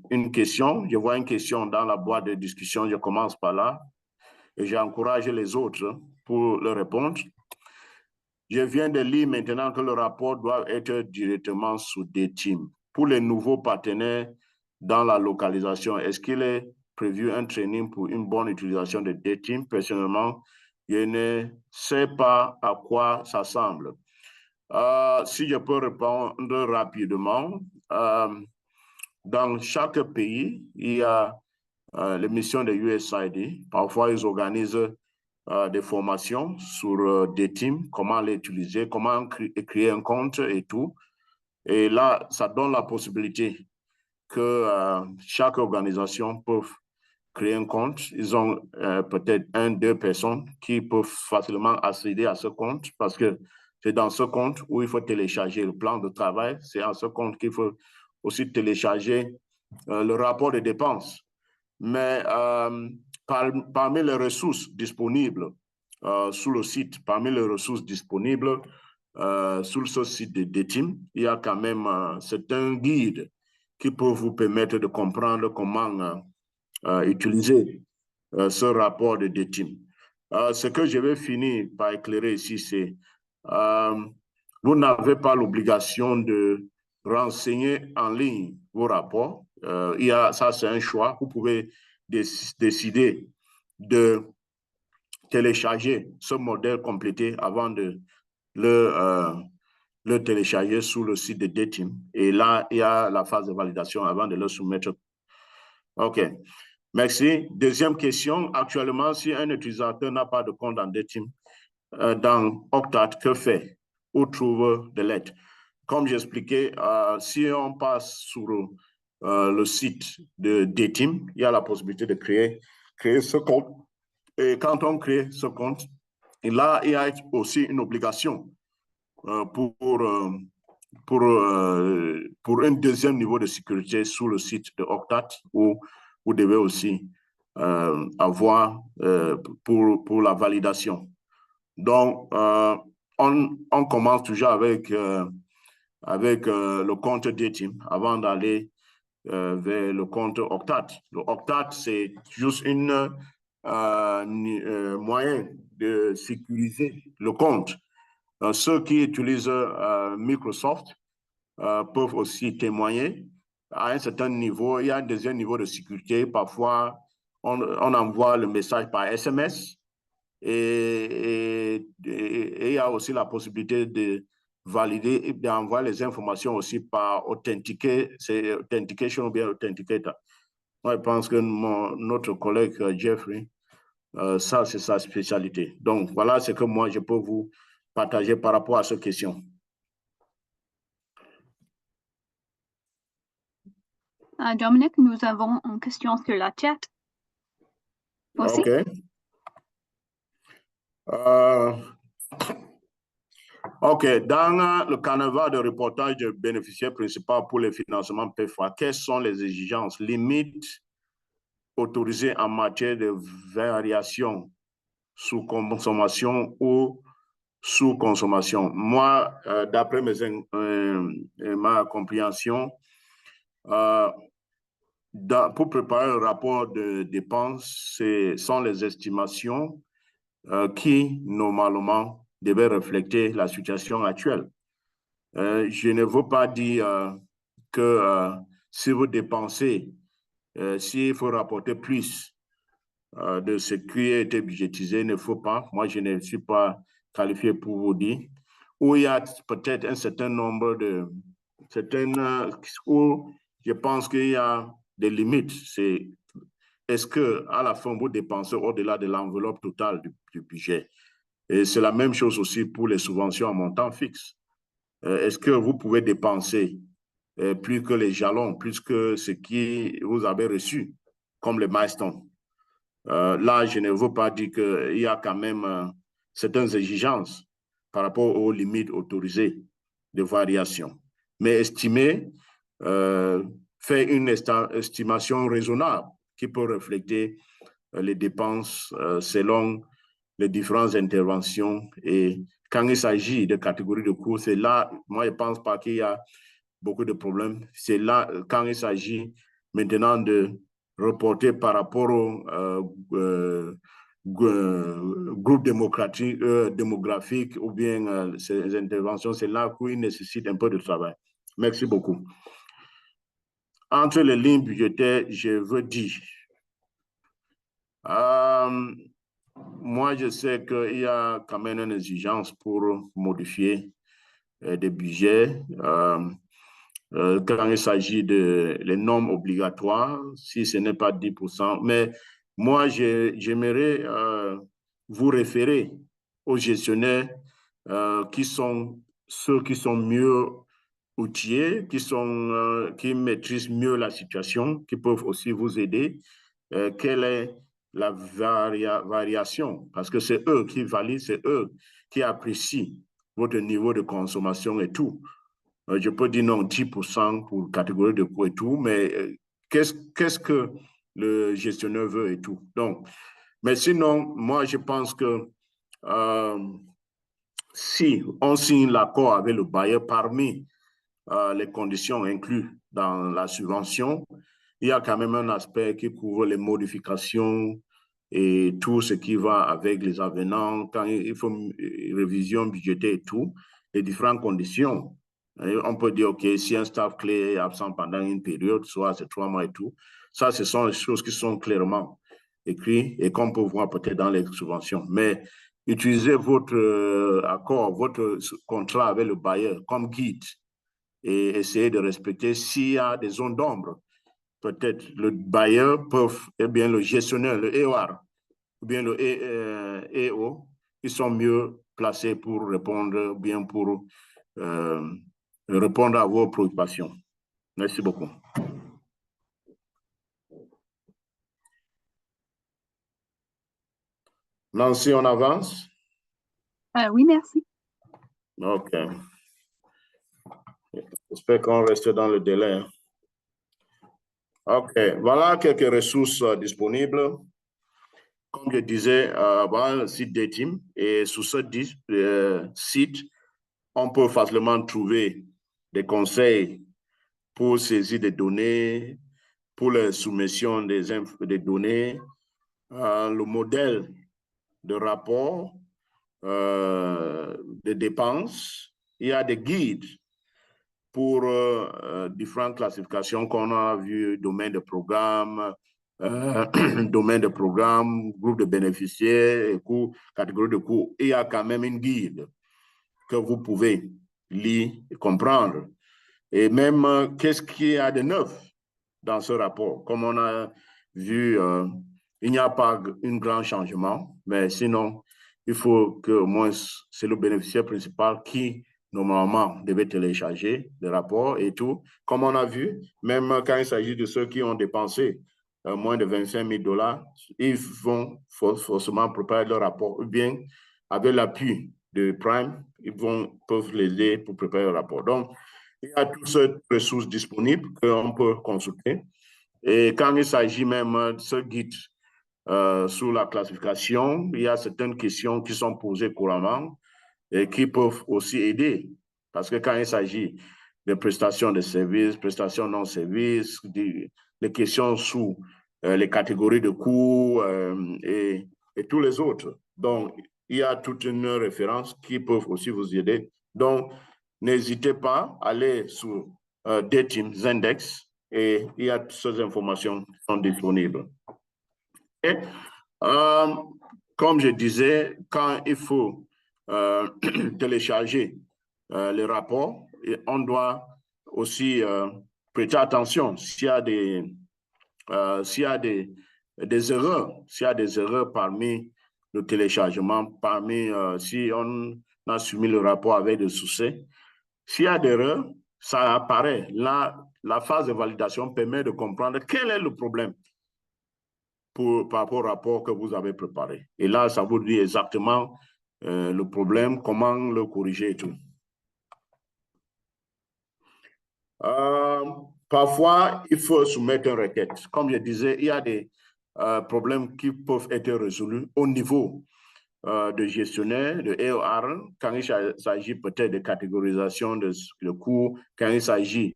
une question. Je vois une question dans la boîte de discussion. Je commence par là et j'encourage les autres pour le répondre. Je viens de lire maintenant que le rapport doit être directement sous des teams. Pour les nouveaux partenaires dans la localisation, est-ce qu'il est prévu un training pour une bonne utilisation de DTIM? Personnellement, je ne sais pas à quoi ça semble. Si je peux répondre rapidement, dans chaque pays, il y a les missions de USAID. Parfois, ils organisent des formations sur des teams, comment les utiliser, comment créer un compte et tout. Et là, ça donne la possibilité que chaque organisation peut créer un compte. Ils ont peut-être 1-2 personnes qui peuvent facilement accéder à ce compte parce que c'est dans ce compte où il faut télécharger le plan de travail. C'est dans ce compte qu'il faut aussi télécharger le rapport de dépenses. Mais parmi les ressources disponibles sur le site, sur ce site de DTIM, il y a quand même c'est un guide qui peut vous permettre de comprendre comment utiliser ce rapport de DTIM. Ce que je vais finir par éclairer ici, c'est vous n'avez pas l'obligation de renseigner en ligne vos rapports. Ça, c'est un choix. Vous pouvez décider de télécharger ce modèle complété avant de le télécharger sur le site de DTIM. Et là, il y a la phase de validation avant de le soumettre. OK. Merci. Deuxième question. Actuellement, si un utilisateur n'a pas de compte dans DTIM, dans Octat, que fait? Où trouve de l'aide? Comme j'expliquais, si on passe sur le site de DTIM, il y a la possibilité de créer ce compte. Et quand on crée ce compte, et là, il y a aussi une obligation pour pour un deuxième niveau de sécurité sur le site de Octat, où vous devez aussi avoir pour la validation. Donc, on commence toujours avec le compte DTIM avant d'aller vers le compte Octat. Le Octat, c'est juste moyen de sécuriser le compte. Ceux qui utilisent Microsoft peuvent aussi témoigner. À un certain niveau, il y a un deuxième niveau de sécurité. Parfois, on envoie le message par SMS et il y a aussi la possibilité de valider et d'envoyer les informations aussi par Authentication ou bien Authenticator. Moi, je pense que notre collègue Jeffrey, ça, c'est sa spécialité. Donc, voilà ce que moi, je peux vous partager par rapport à cette question. Dominique, nous avons une question sur la chat. Aussi? OK. OK. Dans le canevas de reportage de bénéficiaires principaux pour le financement PFA, quelles sont les exigences, limites autorisées en matière de variation sous consommation ou sous-consommation? Moi, d'après ma compréhension, pour préparer un rapport de dépenses, ce sont les estimations qui, normalement, devaient refléter la situation actuelle. Je ne veux pas dire que si vous dépensez, s'il faut rapporter plus de ce qui a été budgétisé, il ne faut pas. Moi, je ne suis pas qualifié pour vous dire. Où il y a peut-être un certain nombre de... où je pense qu'il y a des limites. Est-ce qu'à la fin, vous dépensez au-delà de l'enveloppe totale du budget? Et c'est la même chose aussi pour les subventions en montant fixe. Est-ce que vous pouvez dépenser plus que les jalons, plus que ce que vous avez reçu, comme les milestones? Là, je ne veux pas dire qu'il y a quand même certaines exigences par rapport aux limites autorisées de variation. Mais estimer, faire une estimation raisonnable qui peut refléter les dépenses selon les différentes interventions. Et quand il s'agit de catégories de coûts, c'est là, moi, je ne pense pas qu'il y a beaucoup de problèmes. C'est là, quand il s'agit maintenant de reporter par rapport au groupe démographique ou bien ces interventions, c'est là qu'il nécessite un peu de travail. Merci beaucoup. Entre les lignes budgétaires, je veux dire, moi, je sais qu'il y a quand même une exigence pour modifier des budgets. Quand il s'agit de les normes obligatoires, si ce n'est pas 10%. Mais moi, j'aimerais vous référer aux gestionnaires qui sont ceux qui sont mieux outillés, qui maîtrisent mieux la situation, qui peuvent aussi vous aider. Quelle est la variation? Parce que c'est eux qui valident, c'est eux qui apprécient votre niveau de consommation et tout. Je peux dire non, 10% pour catégorie de coûts et tout, mais qu'est-ce que le gestionnaire veut et tout. Donc, mais sinon, moi, je pense que si on signe l'accord avec le bailleur parmi les conditions incluses dans la subvention, il y a quand même un aspect qui couvre les modifications et tout ce qui va avec les avenants, quand il faut une révision budgétaire et tout, les différentes conditions. Et on peut dire, OK, si un staff clé est absent pendant une période, soit c'est 3 mois et tout, ça, ce sont les choses qui sont clairement écrites et qu'on peut voir peut-être dans les subventions. Mais utilisez votre accord, votre contrat avec le bailleur comme guide et essayez de respecter s'il y a des zones d'ombre. Peut-être le bailleur peut, eh bien le gestionnaire, le EOR, ou bien le EO, ils sont mieux placés pour répondre, bien pour répondre à vos préoccupations. Merci beaucoup. Nancy, on avance? Oui, merci. OK. J'espère qu'on reste dans le délai. Hein. OK, voilà quelques ressources disponibles. Comme je disais, voilà le site d'Etim. Et sur ce site, on peut facilement trouver des conseils pour saisir des données, pour la soumission des données, le modèle de rapport, de dépenses. Il y a des guides pour différentes classifications qu'on a vues, domaine de programme, domaine de programme, groupe de bénéficiaires, coûts, catégorie de coûts. Il y a quand même une guide que vous pouvez lire et comprendre. Et même, qu'est-ce qu'il y a de neuf dans ce rapport? Comme on a vu, il n'y a pas un grand changement, mais sinon, il faut que au moins c'est le bénéficiaire principal qui, normalement, devait télécharger le rapport et tout. Comme on a vu, même quand il s'agit de ceux qui ont dépensé moins de 25 000 $, ils vont forcément préparer le rapport, ou bien avec l'appui de Prime, ils peuvent l'aider pour préparer le rapport. Donc, il y a toutes ces ressources disponibles qu'on peut consulter. Et quand il s'agit même de ce guide sur la classification, il y a certaines questions qui sont posées couramment et qui peuvent aussi aider. Parce que quand il s'agit de prestations de services, prestations non-services, les questions sous les catégories de coûts et tous les autres. Donc, il y a toute une référence qui peuvent aussi vous aider. Donc, n'hésitez pas à aller sur DTIM's Index et il y a toutes ces informations qui sont disponibles. Et, comme je disais, quand il faut télécharger les rapports, on doit aussi prêter attention s'il y a des erreurs parmi le téléchargement, si on a soumis le rapport avec des soucis. S'il y a des erreurs, ça apparaît. Là, la phase de validation permet de comprendre quel est le problème par rapport au rapport que vous avez préparé. Et là, ça vous dit exactement le problème, comment le corriger et tout. Parfois, il faut soumettre une requête. Comme je disais, il y a des problèmes qui peuvent être résolus au niveau de gestionnaire, de EOR, quand il s'agit peut-être de catégorisation de coûts, quand il s'agit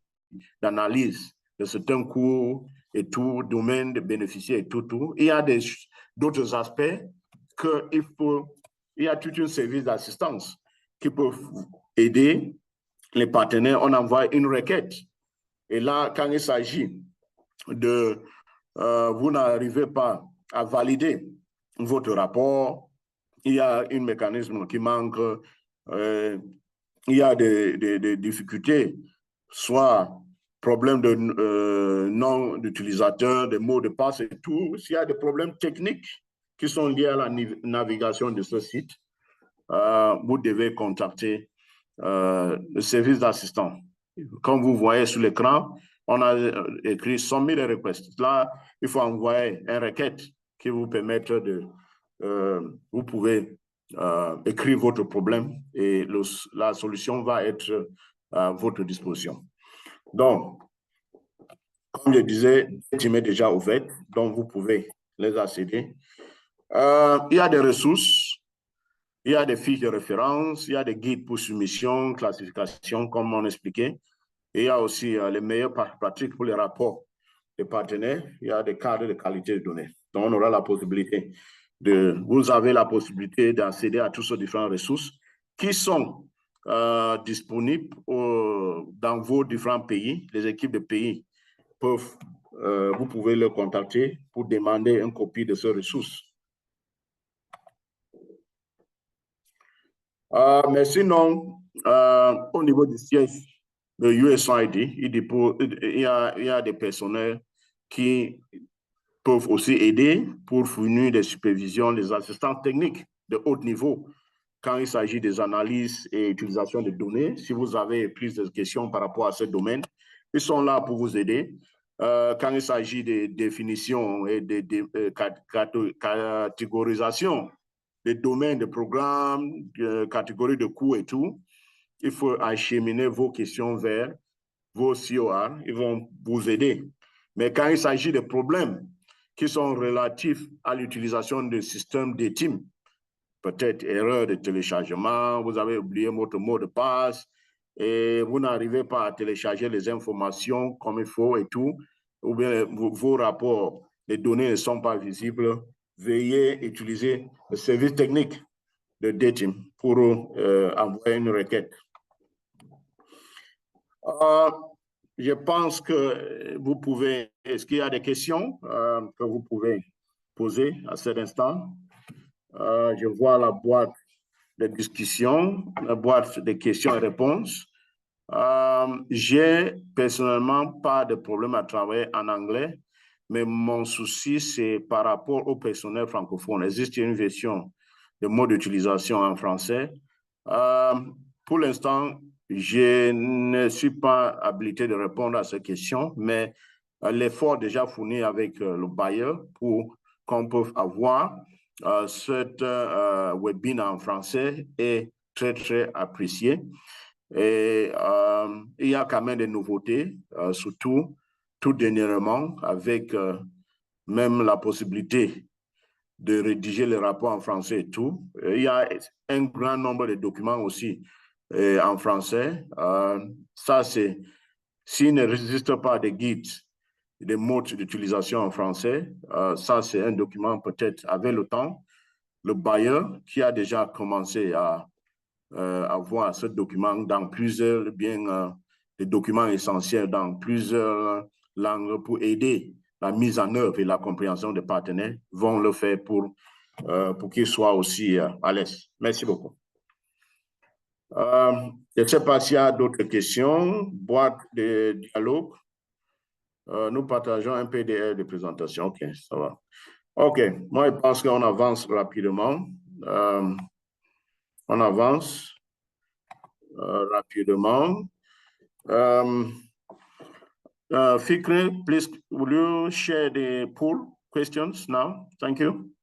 d'analyse de certains coûts et tout, domaine de bénéficiaires et tout. Il y a d'autres aspects il y a tout un service d'assistance qui peut aider les partenaires. On envoie une requête. Et là, quand il s'agit de vous n'arrivez pas à valider votre rapport, il y a un mécanisme qui manque, il y a des difficultés, soit problème de nom d'utilisateur, des mots de passe et tout. S'il y a des problèmes techniques qui sont liés à la navigation de ce site, vous devez contacter le service d'assistance. Comme vous voyez sur l'écran, on a écrit Submit a request. Là, il faut envoyer une requête qui vous permettre de... vous pouvez écrire votre problème et la solution va être à votre disposition. Donc, comme je disais, DTIM est déjà ouvert, donc vous pouvez les accéder. Il y a des ressources, il y a des fiches de référence, il y a des guides pour soumission, classification, comme on expliquait. Et il y a aussi les meilleures pratiques pour les rapports des partenaires. Il y a des cadres de qualité de données. Donc, on aura la possibilité vous avez la possibilité d'accéder à toutes ces différentes ressources qui sont disponibles dans vos différents pays. Les équipes de pays peuvent, vous pouvez les contacter pour demander une copie de ces ressources. Mais sinon, au niveau du siège de USAID, il y a des personnels qui peuvent aussi aider pour fournir des supervisions, des assistants techniques de haut niveau quand il s'agit des analyses et utilisation de données. Si vous avez plus de questions par rapport à ce domaine, ils sont là pour vous aider. Quand il s'agit de définition et de catégorisation des domaines de programmes, de catégories de coûts et tout, il faut acheminer vos questions vers vos COR, ils vont vous aider. Mais quand il s'agit de problèmes qui sont relatifs à l'utilisation du système des teams, peut-être erreur de téléchargement, vous avez oublié votre mot de passe et vous n'arrivez pas à télécharger les informations comme il faut et tout, ou bien vos rapports, les données ne sont pas visibles, veuillez utiliser le service technique de DTIM pour envoyer une requête. Je pense que vous pouvez, est-ce qu'il y a des questions que vous pouvez poser à cet instant? Je vois la boîte de discussion, la boîte de questions et réponses. J'ai personnellement pas de problème à travailler en anglais, mais mon souci, c'est par rapport au personnel francophone. Existe une version de mode d'utilisation en français. Pour l'instant, je ne suis pas habilité de répondre à ces questions, mais l'effort déjà fourni avec le bailleur pour qu'on puisse avoir cette webinaire en français est très, très apprécié. Et il y a quand même des nouveautés, surtout tout dernièrement, avec même la possibilité de rédiger les rapports en français et tout. Il y a un grand nombre de documents aussi en français. Ça, c'est, s'il ne résiste pas des guides, des mots d'utilisation en français, ça, c'est un document peut-être avec le temps. Le bailleur qui a déjà commencé à avoir ce document dans plusieurs, des documents essentiels dans plusieurs langues pour aider la mise en œuvre et la compréhension des partenaires, vont le faire pour qu'ils soient aussi à l'aise. Merci beaucoup. Je ne sais pas s'il y a d'autres questions. Boîte de dialogue. Nous partageons un PDF de présentation. OK, ça va. OK, moi, je pense qu'on avance rapidement. On avance rapidement. Fikri, please, will you share the poll questions now? Thank you.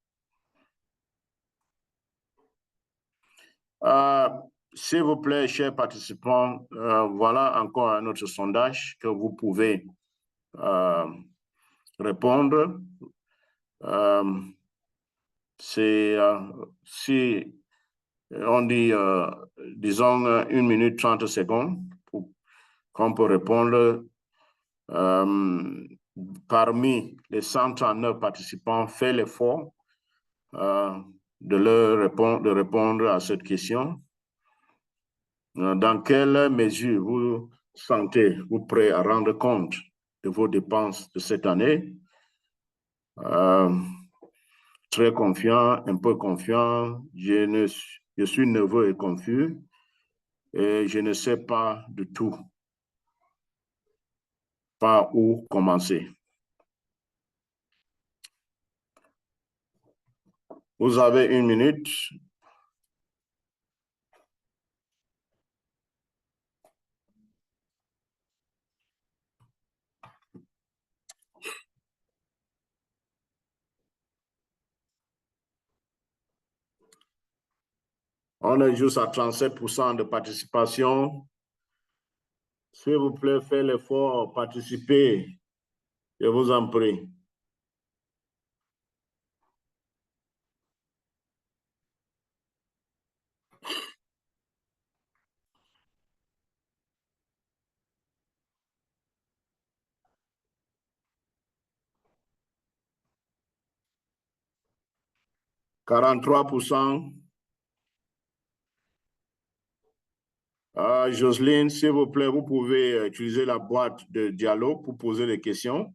S'il vous plaît, chers participants, voilà encore un autre sondage que vous pouvez répondre. C'est si on dit, disons, 1 minute 30 secondes pour qu'on peut répondre. Parmi les 139 participants, fait l'effort de répondre à cette question. Dans quelle mesure vous sentez-vous prêt à rendre compte de vos dépenses de cette année? Très confiant, un peu confiant, je suis nerveux et confus et je ne sais pas du tout par où commencer. Vous avez 1 minute. On est juste à 37% de participation. S'il vous plaît, faites l'effort, participez. Je vous en prie. « 43%. Jocelyne, s'il vous plaît, vous pouvez utiliser la boîte de dialogue pour poser des questions.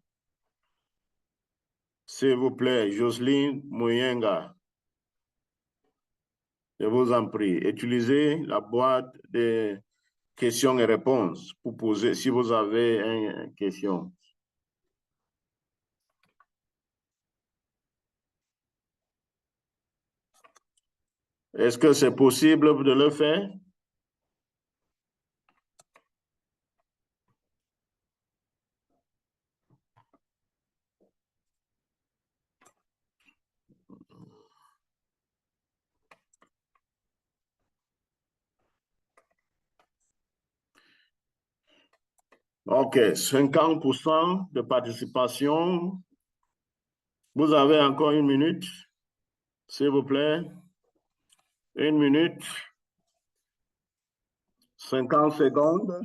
S'il vous plaît, Jocelyne Mouyenga. Je vous en prie, utilisez la boîte de questions et réponses pour poser si vous avez une question. Est-ce que c'est possible de le faire? OK, 50% de participation. Vous avez encore 1 minute, s'il vous plaît. 1 minute. 50 secondes.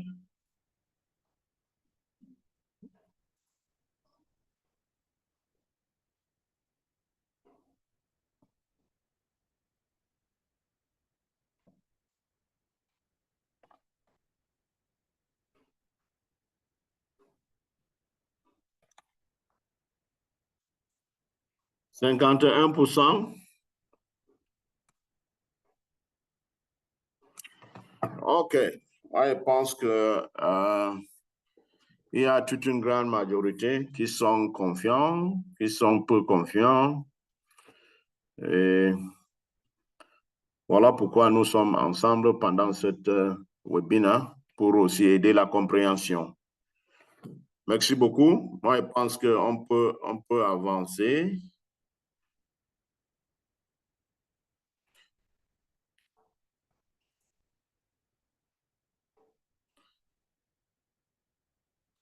« 51%. OK. Moi, je pense que il y a toute une grande majorité qui sont confiants, qui sont peu confiants. Et voilà pourquoi nous sommes ensemble pendant cette webinaire pour aussi aider la compréhension. Merci beaucoup. Moi, je pense qu'on peut avancer.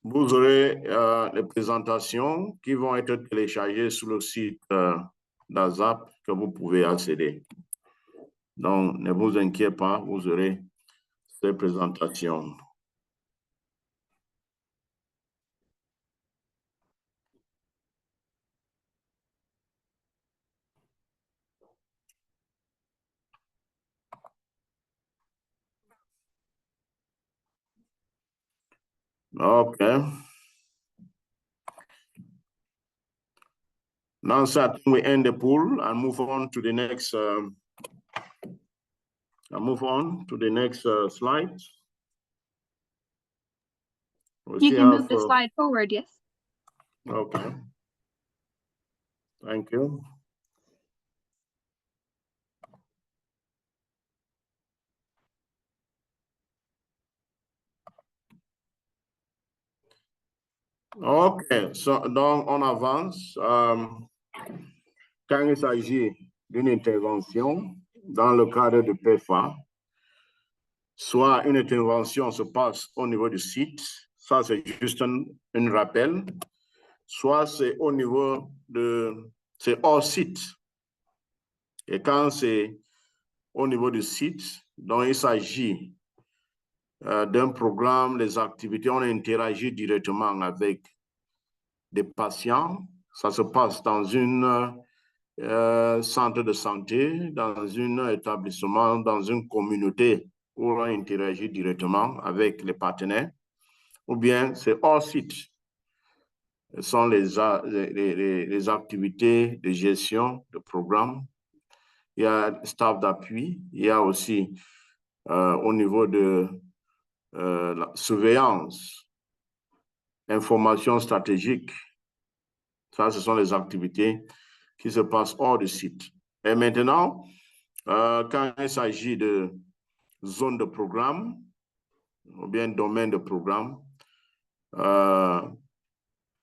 Vous aurez les présentations qui vont être téléchargées sur le site d'ASAP que vous pouvez accéder. Donc, ne vous inquiétez pas, vous aurez ces présentations. Okay. Now, sir, we end the poll and move on to the next. Slide. You can move the slide forward, yes. Okay. Thank you. OK, donc on avance. Quand il s'agit d'une intervention dans le cadre de PEFA, soit une intervention se passe au niveau du site, ça c'est juste un rappel, soit c'est au niveau c'est hors site. Et quand c'est au niveau du site, donc il s'agit d'un programme, les activités, on interagit directement avec des patients. Ça se passe dans une centre de santé, dans un établissement, dans une communauté où on interagit directement avec les partenaires, ou bien c'est hors site. Ce sont les activités de gestion de programme. Il y a staff d'appui, il y a aussi au niveau de la surveillance, information stratégique. Ça, ce sont les activités qui se passent hors du site. Et maintenant, quand il s'agit de zone de programme, ou bien domaine de programme,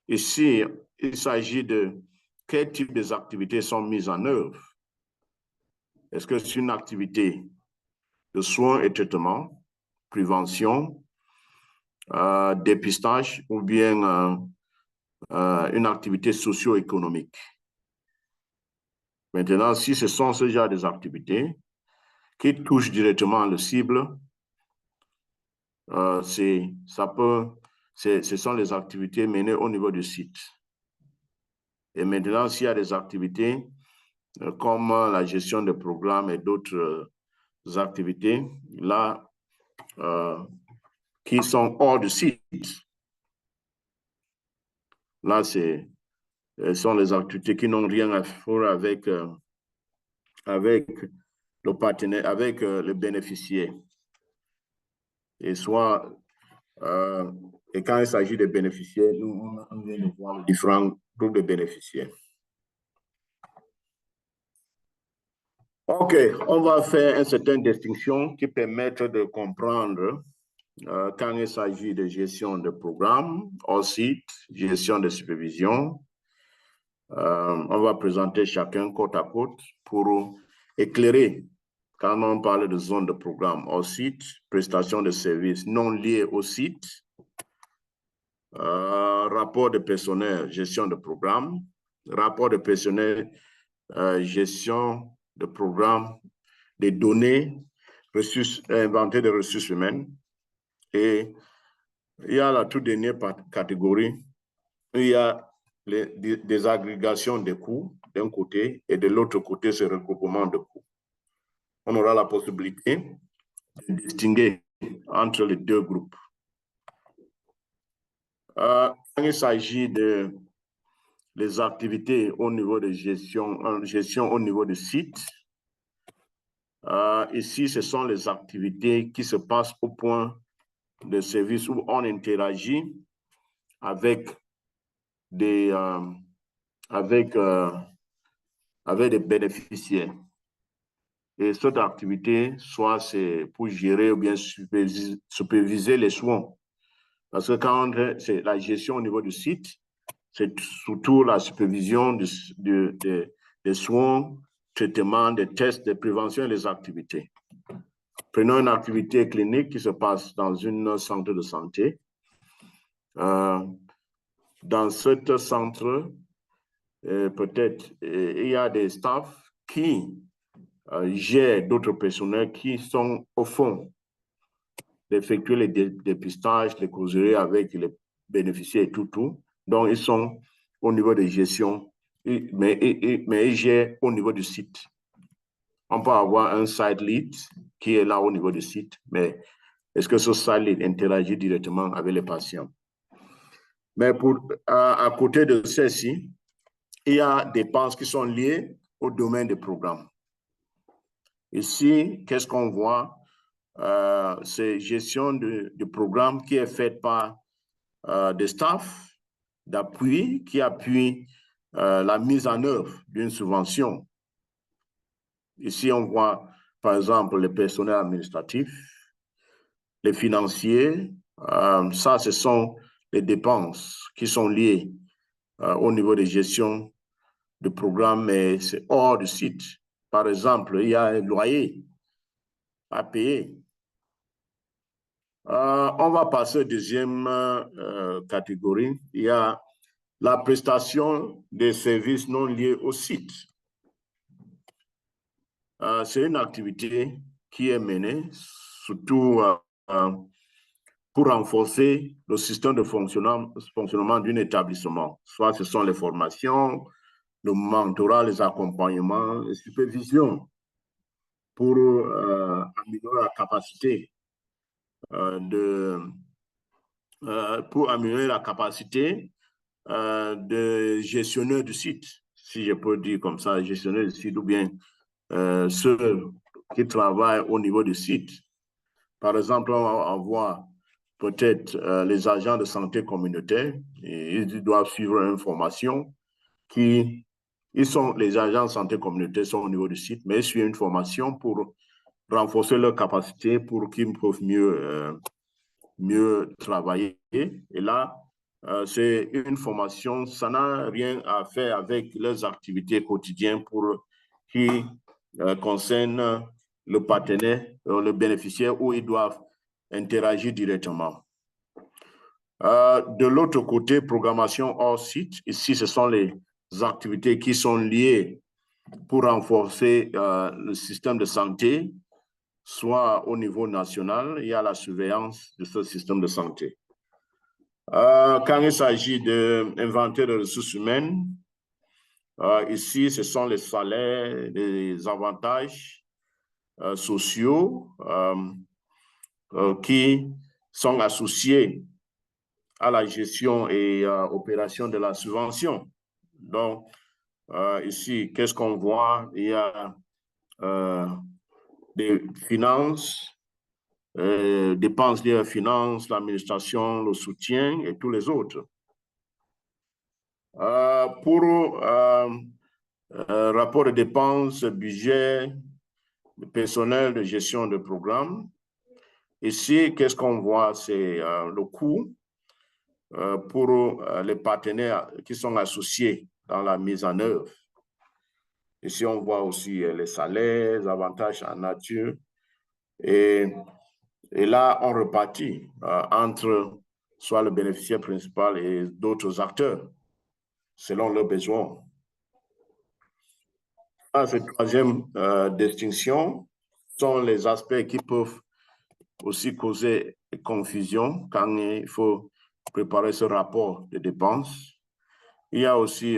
ici, il s'agit de quel type d'activités sont mises en œuvre. Est-ce que c'est une activité de soins et traitement, prévention, dépistage, ou bien une activité socio-économique? Maintenant, si ce sont ce genre d'activités qui touchent directement le cible, ce sont les activités menées au niveau du site. Et maintenant, s'il y a des activités comme la gestion de programmes et d'autres activités, là, qui sont hors du site, là, ce sont les activités qui n'ont rien à faire avec le partenaire, avec le bénéficiaire. Et soit, et quand il s'agit de bénéficiaires, nous, on vient de voir les différents groupes de bénéficiaires. OK, on va faire une certaine distinction qui permet de comprendre quand il s'agit de gestion de programme, hors site, gestion de supervision. On va présenter chacun côte à côte pour éclairer quand on parle de zone de programme hors site, prestation de services non liés au site, rapport de personnel, gestion de programme, rapport de personnel, gestion de programme, des données, inventaire des ressources humaines. Et il y a la toute dernière catégorie, il y a des agrégations de coûts d'un côté et de l'autre côté, ce regroupement de coûts. On aura la possibilité de distinguer entre les deux groupes. Quand il s'agit des activités au niveau de gestion au niveau du site, ici, ce sont les activités qui se passent au point de service où on interagit avec des bénéficiaires. Et cette activité, soit c'est pour gérer ou bien superviser les soins. Parce que quand c'est la gestion au niveau du site, c'est surtout la supervision des soins, traitements, des tests, des préventions et des activités. Prenons une activité clinique qui se passe dans un centre de santé. Dans ce centre, peut-être il y a des staffs qui gèrent d'autres personnels qui sont au fond d'effectuer les dépistages, les causeries avec les bénéficiaires et tout. Donc, ils sont au niveau de gestion, mais ils gèrent au niveau du site. On peut avoir un site lead qui est là au niveau du site, mais est-ce que ce site lead interagit directement avec les patients? Mais à côté de ceci, il y a des dépenses qui sont liées au domaine des programmes. Ici, qu'est-ce qu'on voit? C'est gestion de programme qui est faite par des staffs d'appui qui appuient la mise en œuvre d'une subvention. Ici, on voit, par exemple, les personnels administratifs, les financiers. Ça, ce sont les dépenses qui sont liées au niveau de gestion de programme, mais c'est hors du site. Par exemple, il y a un loyer à payer. On va passer à la deuxième catégorie. Il y a la prestation des services non liés au site. C'est une activité qui est menée surtout pour renforcer le système de fonctionnement d'un établissement. Soit ce sont les formations, le mentorat, les accompagnements, les supervisions pour améliorer la capacité de gestionnaire du site, si je peux dire comme ça, gestionnaire du site, ou bien ceux qui travaillent au niveau du site. Par exemple, on va avoir peut-être les agents de santé communautaire, et ils doivent suivre une formation les agents de santé communautaire sont au niveau du site, mais ils suivent une formation pour renforcer leur capacité pour qu'ils peuvent mieux travailler. Et là, c'est une formation, ça n'a rien à faire avec leurs activités quotidiennes qui concernent le partenaire, le bénéficiaire, où ils doivent interagir directement. De l'autre côté, programmation hors site, ici, ce sont les activités qui sont liées pour renforcer le système de santé, soit au niveau national, il y a la surveillance de ce système de santé. Quand il s'agit d'inventaire de ressources humaines, ici, ce sont les salaires, les avantages sociaux qui sont associés à la gestion et opération de la subvention. Donc, ici, qu'est-ce qu'on voit? Il y a des finances, dépenses liées aux finances, l'administration, le soutien et tous les autres. Pour rapport de dépenses, budget, personnel de gestion de programme, ici, qu'est-ce qu'on voit? C'est le coût pour les partenaires qui sont associés dans la mise en œuvre. Ici, on voit aussi les salaires, les avantages en nature. Et là, on repartit entre soit le bénéficiaire principal et d'autres acteurs, selon leurs besoins. Cette troisième distinction sont les aspects qui peuvent aussi causer confusion quand il faut préparer ce rapport de dépenses. Il y a aussi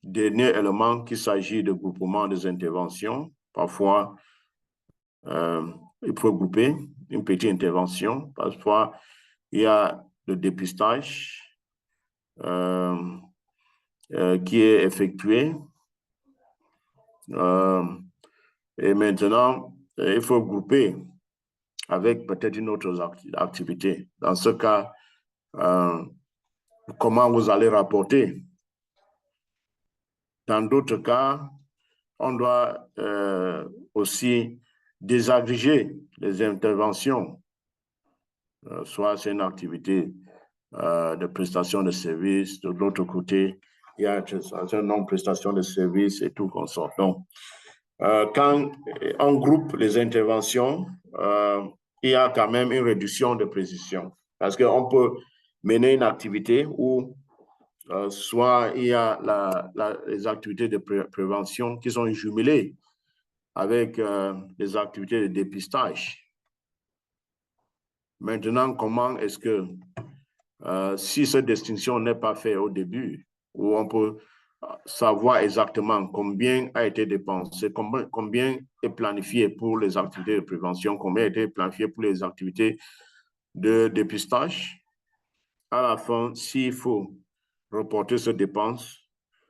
dernier élément qu'il s'agit de groupement des interventions. Parfois, il faut grouper une petite intervention. Parfois, il y a le dépistage qui est effectué. Et maintenant, il faut grouper avec peut-être une autre activité. Dans ce cas, comment vous allez rapporter? Dans d'autres cas, on doit aussi désagréger les interventions. Soit c'est une activité de prestation de services, de l'autre côté, il y a un non-prestation de services et tout comme ça. Donc, quand on groupe les interventions, il y a quand même une réduction de précision. Parce qu'on peut mener une activité où soit il y a les activités de prévention qui sont jumelées avec les activités de dépistage. Maintenant, comment est-ce que, si cette distinction n'est pas faite au début, où on peut savoir exactement combien a été dépensé, combien est planifié pour les activités de prévention, combien a été planifié pour les activités de dépistage. À la fin, s'il faut reporter ces dépenses,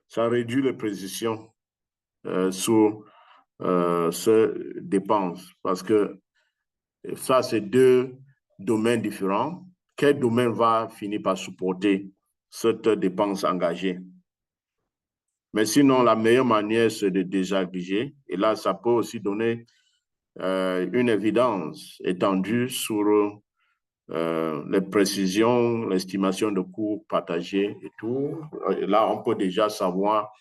ça réduit les précisions sur ces dépenses parce que ça, c'est deux domaines différents. Quel domaine va finir par supporter cette dépense engagée? Mais sinon, la meilleure manière, c'est de désagréger. Et là, ça peut aussi donner une évidence étendue sur les précisions, l'estimation de coûts partagés et tout. Et là, on peut déjà savoir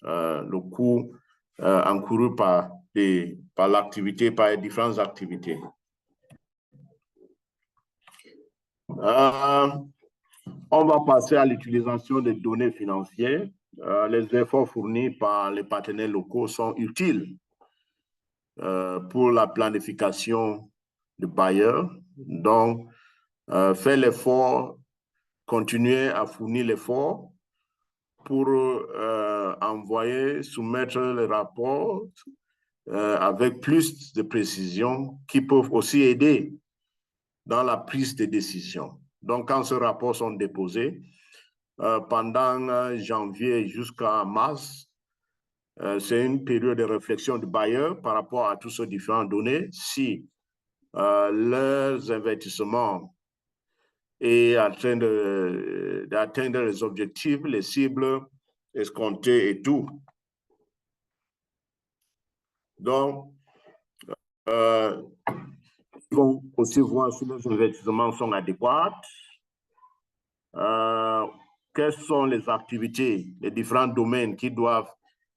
le coût encouru par l'activité, par les différentes activités. On va passer à l'utilisation des données financières. Les efforts fournis par les partenaires locaux sont utiles pour la planification de bailleurs. Donc, faire l'effort, continuer à fournir l'effort pour envoyer, soumettre les rapports avec plus de précision qui peuvent aussi aider dans la prise de décision. Donc, quand ces rapports sont déposés, pendant janvier jusqu'à mars, c'est une période de réflexion du bailleur par rapport à toutes ces différentes données. Si leurs investissements est en train d'atteindre les objectifs, les cibles escomptées et tout. Donc, ils vont aussi voir si les investissements sont adéquats. Quelles sont les activités, les différents domaines qui doivent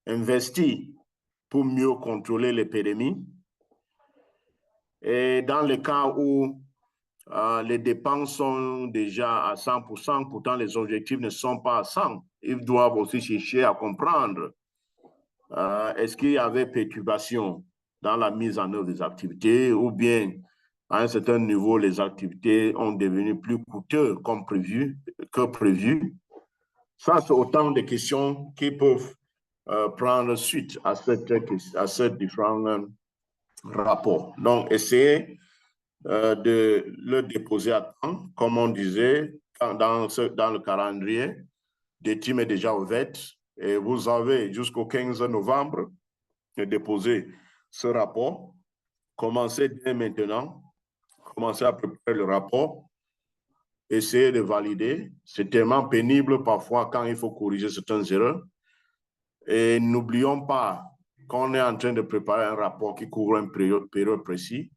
investir pour mieux contrôler l'épidémie. Et dans le cas où les dépenses sont déjà à 100%, pourtant les objectifs ne sont pas à 100%, ils doivent aussi chercher à comprendre est-ce qu'il y avait perturbation dans la mise en œuvre des activités ou bien à un certain niveau, les activités ont devenu plus coûteuses que prévu. Ça, c'est autant de questions qui peuvent prendre suite à ces différents rapports. Donc, essayez de le déposer à temps, comme on disait, dans le calendrier. Des teams est déjà ouvert et vous avez jusqu'au 15 novembre de déposer ce rapport. Commencez dès maintenant, commencez à préparer le rapport, essayez de valider. C'est tellement pénible parfois quand il faut corriger certaines erreurs. Et n'oublions pas qu'on est en train de préparer un rapport qui couvre une période précise.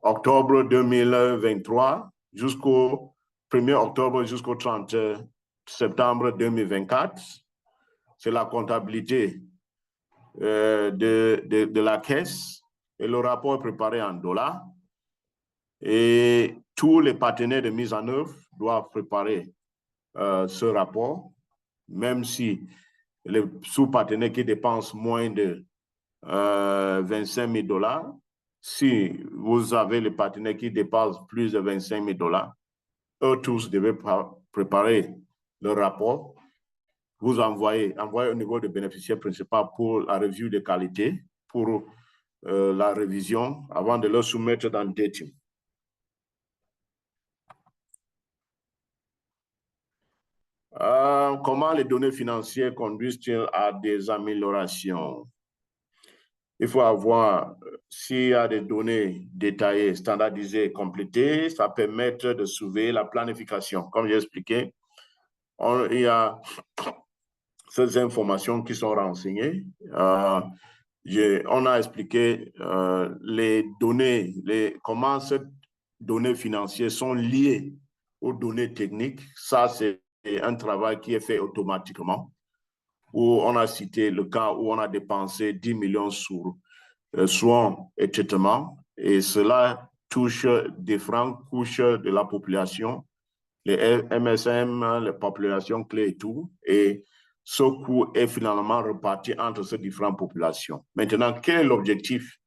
Octobre 2023 jusqu'au 1er octobre jusqu'au 30 septembre 2024. C'est la comptabilité de la caisse et le rapport est préparé en dollars. Et tous les partenaires de mise en œuvre doivent préparer ce rapport, même si les sous-partenaires qui dépensent moins de 25 000 $, si vous avez les partenaires qui dépensent plus de 25 000 $, eux tous devaient préparer le rapport, vous envoyer au niveau du bénéficiaire principal pour la revue de qualité, pour la révision, avant de le soumettre dans le DTIM. Comment les données financières conduisent-elles à des améliorations? Il faut avoir, s'il y a des données détaillées, standardisées, complétées, ça permet de sauver la planification. Comme j'ai expliqué, il y a ces informations qui sont renseignées. On a expliqué les données, comment ces données financières sont liées aux données techniques. Ça, c'est un travail qui est fait automatiquement, où on a cité le cas où on a dépensé 10 millions sur soins et traitements, et cela touche différentes couches de la population, les MSM, les populations clés et tout, et ce coût est finalement reparti entre ces différentes populations. Maintenant, quel est l'objectif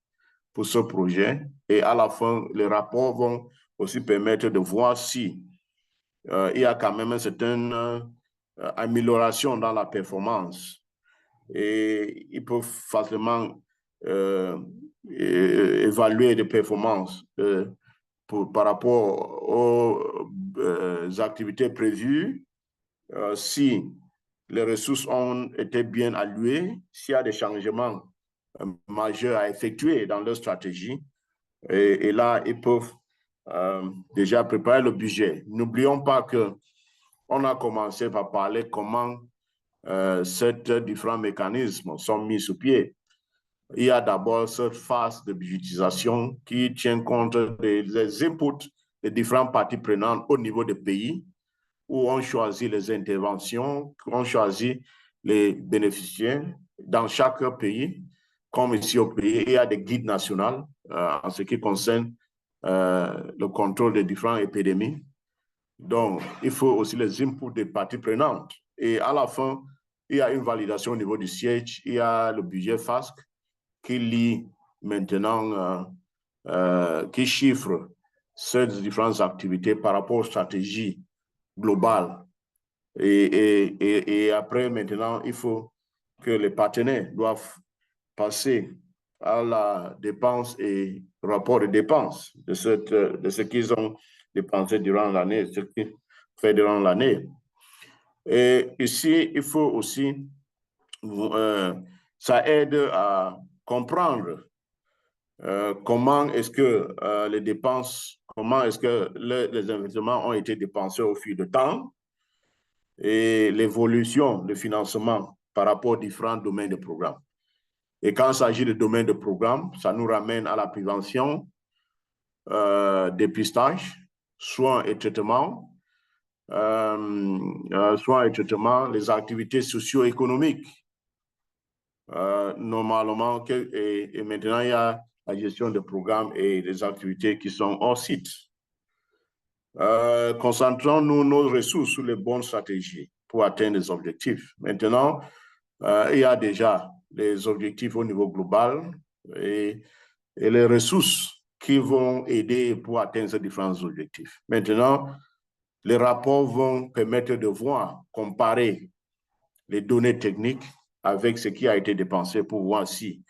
pour ce projet? Et à la fin, les rapports vont aussi permettre de voir si il y a quand même une certaine amélioration dans la performance. Et ils peuvent facilement évaluer les performances par rapport aux activités prévues, si les ressources ont été bien allouées, s'il y a des changements majeurs à effectuer dans leur stratégie. Et là, ils peuvent déjà préparer le budget. N'oublions pas qu'on a commencé par parler comment ces différents mécanismes sont mis sur pied. Il y a d'abord cette phase de budgétisation qui tient compte des inputs des différentes parties prenantes au niveau des pays, où on choisit les interventions, on choisit les bénéficiaires. Dans chaque pays, comme ici au pays, il y a des guides nationaux en ce qui concerne le contrôle des différentes épidémies. Donc, il faut aussi les inputs des parties prenantes. Et à la fin, il y a une validation au niveau du siège, il y a le budget FASC qui lie maintenant, qui chiffre ces différentes activités par rapport aux stratégies globales. Et après, maintenant, il faut que les partenaires doivent passer à la dépense et rapport de dépenses de ce qu'ils ont dépensé durant l'année, ce qu'ils ont fait durant l'année. Et ici, il faut aussi, ça aide à comprendre comment est-ce que les dépenses, comment est-ce que les investissements ont été dépensés au fil du temps et l'évolution de financement par rapport aux différents domaines de programme. Et quand il s'agit de domaines de programme, ça nous ramène à la prévention, dépistage, soins et traitements, les activités socio-économiques. Normalement, et maintenant, il y a la gestion des programmes et des activités qui sont hors site. Concentrons-nous nos ressources sur les bonnes stratégies pour atteindre les objectifs. Maintenant, il y a déjà les objectifs au niveau global et les ressources qui vont aider pour atteindre ces différents objectifs. Maintenant, les rapports vont permettre de voir, comparer les données techniques avec ce qui a été dépensé pour voir si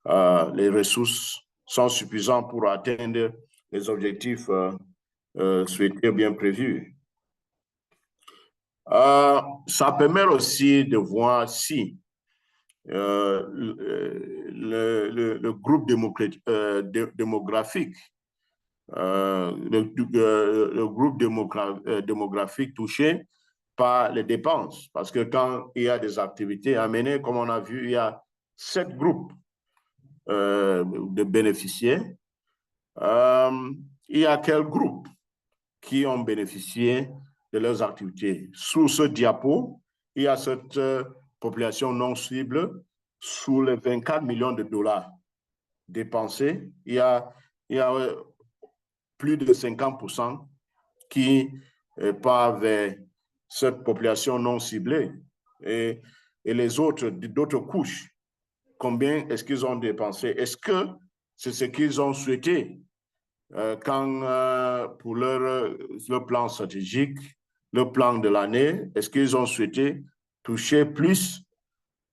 les ressources sont suffisantes pour atteindre les objectifs souhaités bien prévus. Ça permet aussi de voir si le groupe démographique, le groupe démographique touché par les dépenses. Parce que quand il y a des activités à mener, comme on a vu, il y a 7 groupes de bénéficiaires. Il y a quel groupe qui ont bénéficié de leurs activités? Sous ce diapo, il y a cette population non cible. Sous les 24 millions de dollars dépensés, il y a plus de 50% qui part vers cette population non ciblée et les autres, d'autres couches. Combien est-ce qu'ils ont dépensé? Est-ce que c'est ce qu'ils ont souhaité quand pour leur plan stratégique, le plan de l'année, est-ce qu'ils ont souhaité toucher plus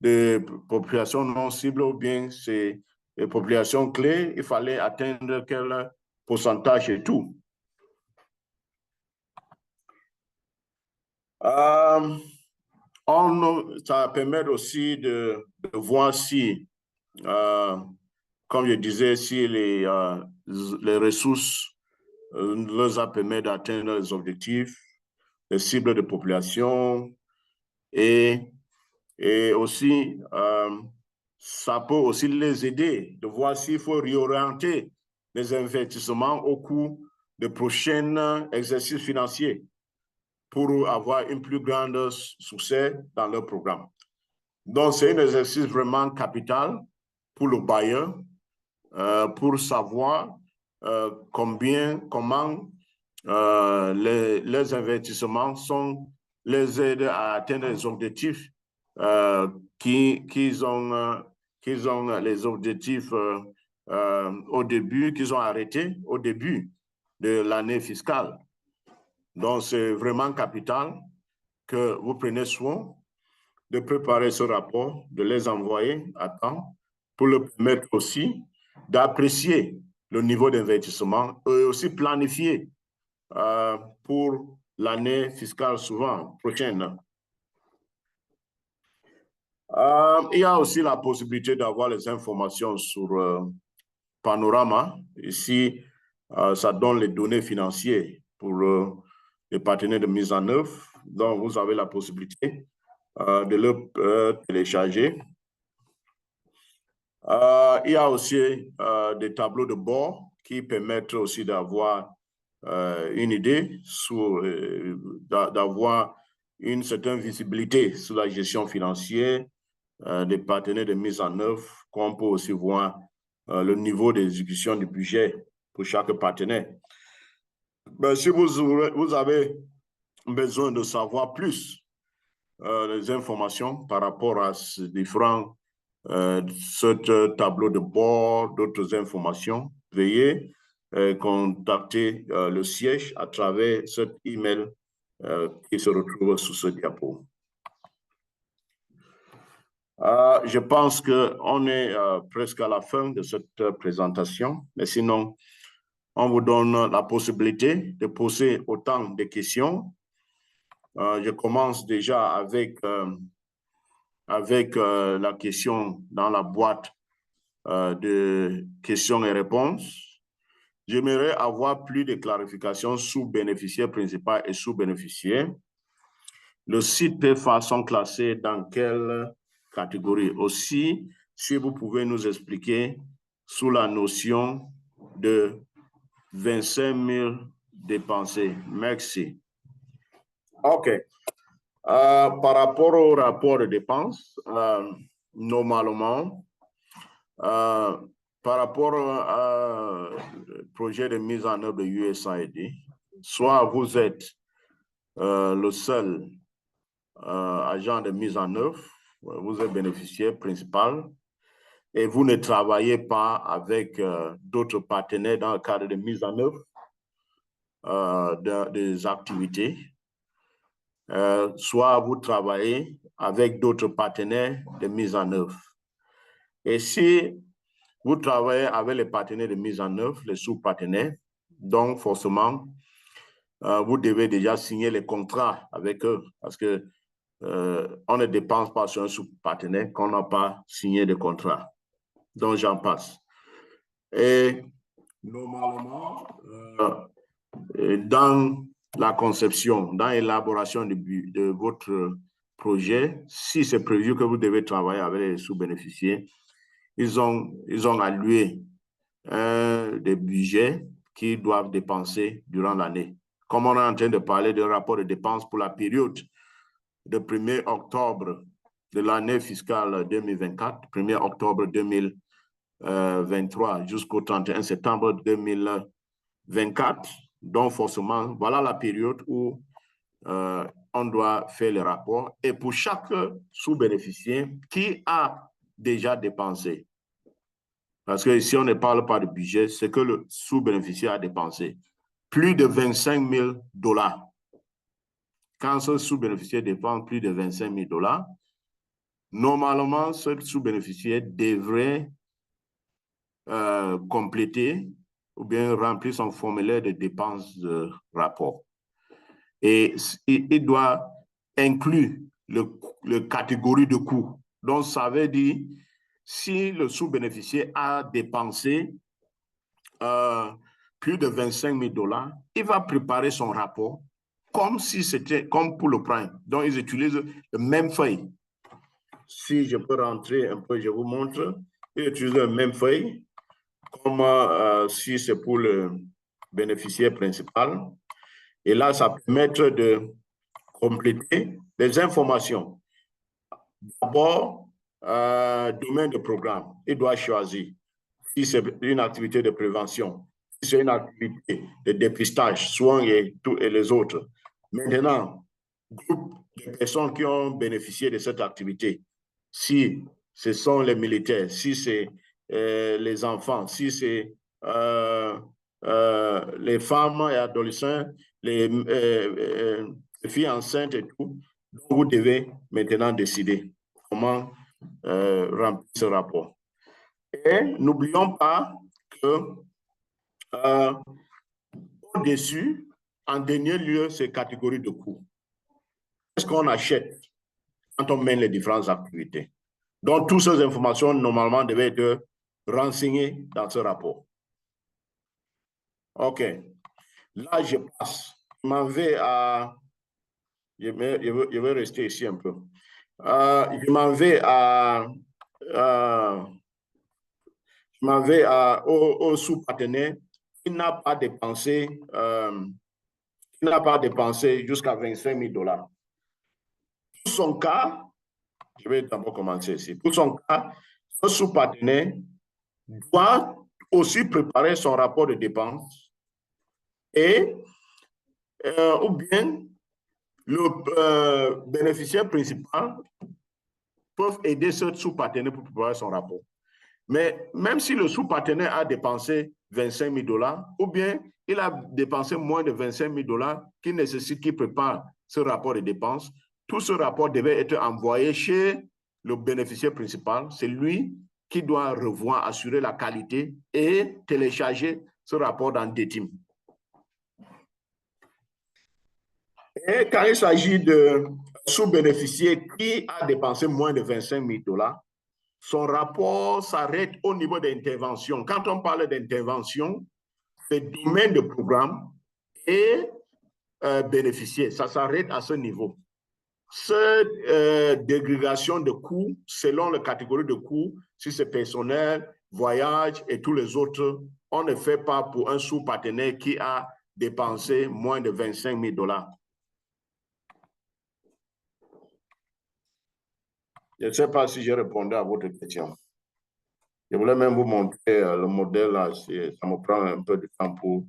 de populations non cibles ou bien c'est les populations clés, il fallait atteindre quel pourcentage et tout. Ça permet aussi de voir si, comme je disais, si les ressources leur permettent d'atteindre les objectifs, les cibles de population et aussi, ça peut aussi les aider de voir s'il faut réorienter les investissements au cours de prochains exercices financiers pour avoir une plus grande succès dans leur programme. Donc, c'est un exercice vraiment capital pour le bailleur pour savoir comment les investissements les aident à atteindre les objectifs qu'ils ont les objectifs au début, qu'ils ont arrêtés au début de l'année fiscale. Donc, c'est vraiment capital que vous preniez soin de préparer ce rapport, de les envoyer à temps pour le permettre aussi d'apprécier le niveau d'investissement et aussi planifier pour l'année fiscale prochaine. Il y a aussi la possibilité d'avoir les informations sur Panorama. Ici, ça donne les données financières pour les partenaires de mise en œuvre. Donc, vous avez la possibilité de le télécharger. Il y a aussi des tableaux de bord qui permettent aussi d'avoir une idée, d'avoir une certaine visibilité sur la gestion financière des partenaires de mise en œuvre, qu'on peut aussi voir le niveau d'exécution du budget pour chaque partenaire. Ben, si vous avez besoin de savoir plus les informations par rapport à ces différents ce tableau de bord, d'autres informations, veuillez contacter le siège à travers cet email qui se retrouve sous ce diapo. Je pense qu'on est presque à la fin de cette présentation, mais sinon, on vous donne la possibilité de poser autant de questions. Je commence déjà avec la question dans la boîte de questions et réponses. J'aimerais avoir plus de clarifications sous bénéficiaire principal et sous bénéficiaire. Le site PEFA sont classés dans quelle catégorie? Aussi, si vous pouvez nous expliquer sous la notion de 25 000 dépensés. Merci. OK. Par rapport au rapport de dépenses, normalement, par rapport au projet de mise en œuvre de USAID, soit vous êtes le seul agent de mise en œuvre, vous êtes bénéficiaire principal et vous ne travaillez pas avec d'autres partenaires dans le cadre de mise en œuvre des activités, soit vous travaillez avec d'autres partenaires de mise en œuvre. Et si vous travaillez avec les partenaires de mise en œuvre, les sous-partenaires, donc forcément, vous devez déjà signer les contrats avec eux parce que on ne dépense pas sur un sous-partenaire qu'on n'a pas signé de contrat. Donc, j'en passe. Et normalement, dans la conception, dans l'élaboration de votre projet, si c'est prévu que vous devez travailler avec les sous-bénéficiaires, ils ont alloué des budgets qu'ils doivent dépenser durant l'année. Comme on est en train de parler d'un rapport de dépenses pour la période de 1er octobre de l'année fiscale 2024, 1er octobre 2023 jusqu'au 31 septembre 2024, 24, donc forcément, voilà la période où on doit faire le rapport. Et pour chaque sous-bénéficiaire qui a déjà dépensé, parce que ici on ne parle pas de budget, c'est que le sous-bénéficiaire a dépensé plus de 25 000 $. Quand ce sous-bénéficiaire dépense plus de 25 000 $, normalement, ce sous-bénéficiaire devrait compléter ou bien remplir son formulaire de dépenses de rapport. Et il doit inclure le catégorie de coûts. Donc, ça veut dire, si le sous-bénéficiaire a dépensé plus de 25 000 $, il va préparer son rapport comme si c'était comme pour le prime. Donc, ils utilisent le même feuille. Si je peux rentrer un peu, je vous montre. Ils utilisent la même feuille, comme si c'est pour le bénéficiaire principal. Et là, ça permet de compléter les informations. D'abord, domaine de programme. Il doit choisir si c'est une activité de prévention, si c'est une activité de dépistage, soins et les autres. Maintenant, groupe de personnes qui ont bénéficié de cette activité, si ce sont les militaires, si c'est les enfants, si c'est les femmes et adolescents, les filles enceintes et tout, vous devez maintenant décider comment remplir ce rapport. Et n'oublions pas que au-dessus, en dernier lieu, c'est catégorie de coûts. Qu'est-ce qu'on achète quand on mène les différentes activités? Donc, toutes ces informations, normalement, devaient être renseignées dans ce rapport. OK. Là, je passe. Je m'en vais à... Je vais rester ici un peu. Je m'en vais à... je m'en vais au sous-partenaire qui n'a pas dépensé... qui n'a pas dépensé jusqu'à 25 000 $. Pour son cas, je vais d'abord commencer ici. Pour son cas, ce sous-partenaire doit aussi préparer son rapport de dépenses et ou bien le bénéficiaire principal peut aider ce sous-partenaire pour préparer son rapport. Mais même si le sous-partenaire a dépensé 25 000 $, ou bien il a dépensé moins de 25 000 $, qui nécessite qu'il prépare ce rapport de dépenses, tout ce rapport devait être envoyé chez le bénéficiaire principal. C'est lui qui doit revoir, assurer la qualité et télécharger ce rapport dans DTIM. Et quand il s'agit de sous-bénéficiaire qui a dépensé moins de 25 000 $, son rapport s'arrête au niveau d'intervention. Quand on parle d'intervention, c'est domaine de programme et bénéficiaire. Ça s'arrête à ce niveau. Cette dégrégation de coûts, selon la catégorie de coûts, si c'est personnel, voyage et tous les autres, on ne fait pas pour un sous-partenaire qui a dépensé moins de 25 000 $. Je ne sais pas si j'ai répondu à votre question. Je voulais même vous montrer le modèle là. Ça me prend un peu de temps pour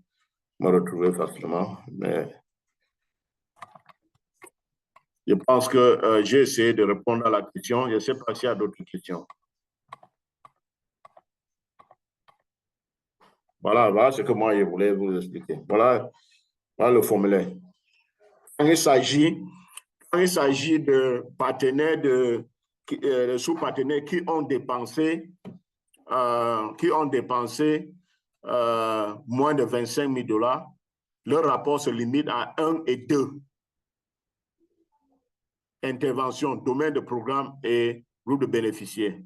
me retrouver facilement. Mais je pense que j'ai essayé de répondre à la question. Je ne sais pas s'il y a d'autres questions. Voilà ce que moi je voulais vous expliquer. Voilà le formulaire. Quand il s'agit de partenaires, de sous-partenaires qui ont dépensé moins de 25 000 $, leur rapport se limite à 1 et 2. Intervention, domaine de programme et groupe de bénéficiaires.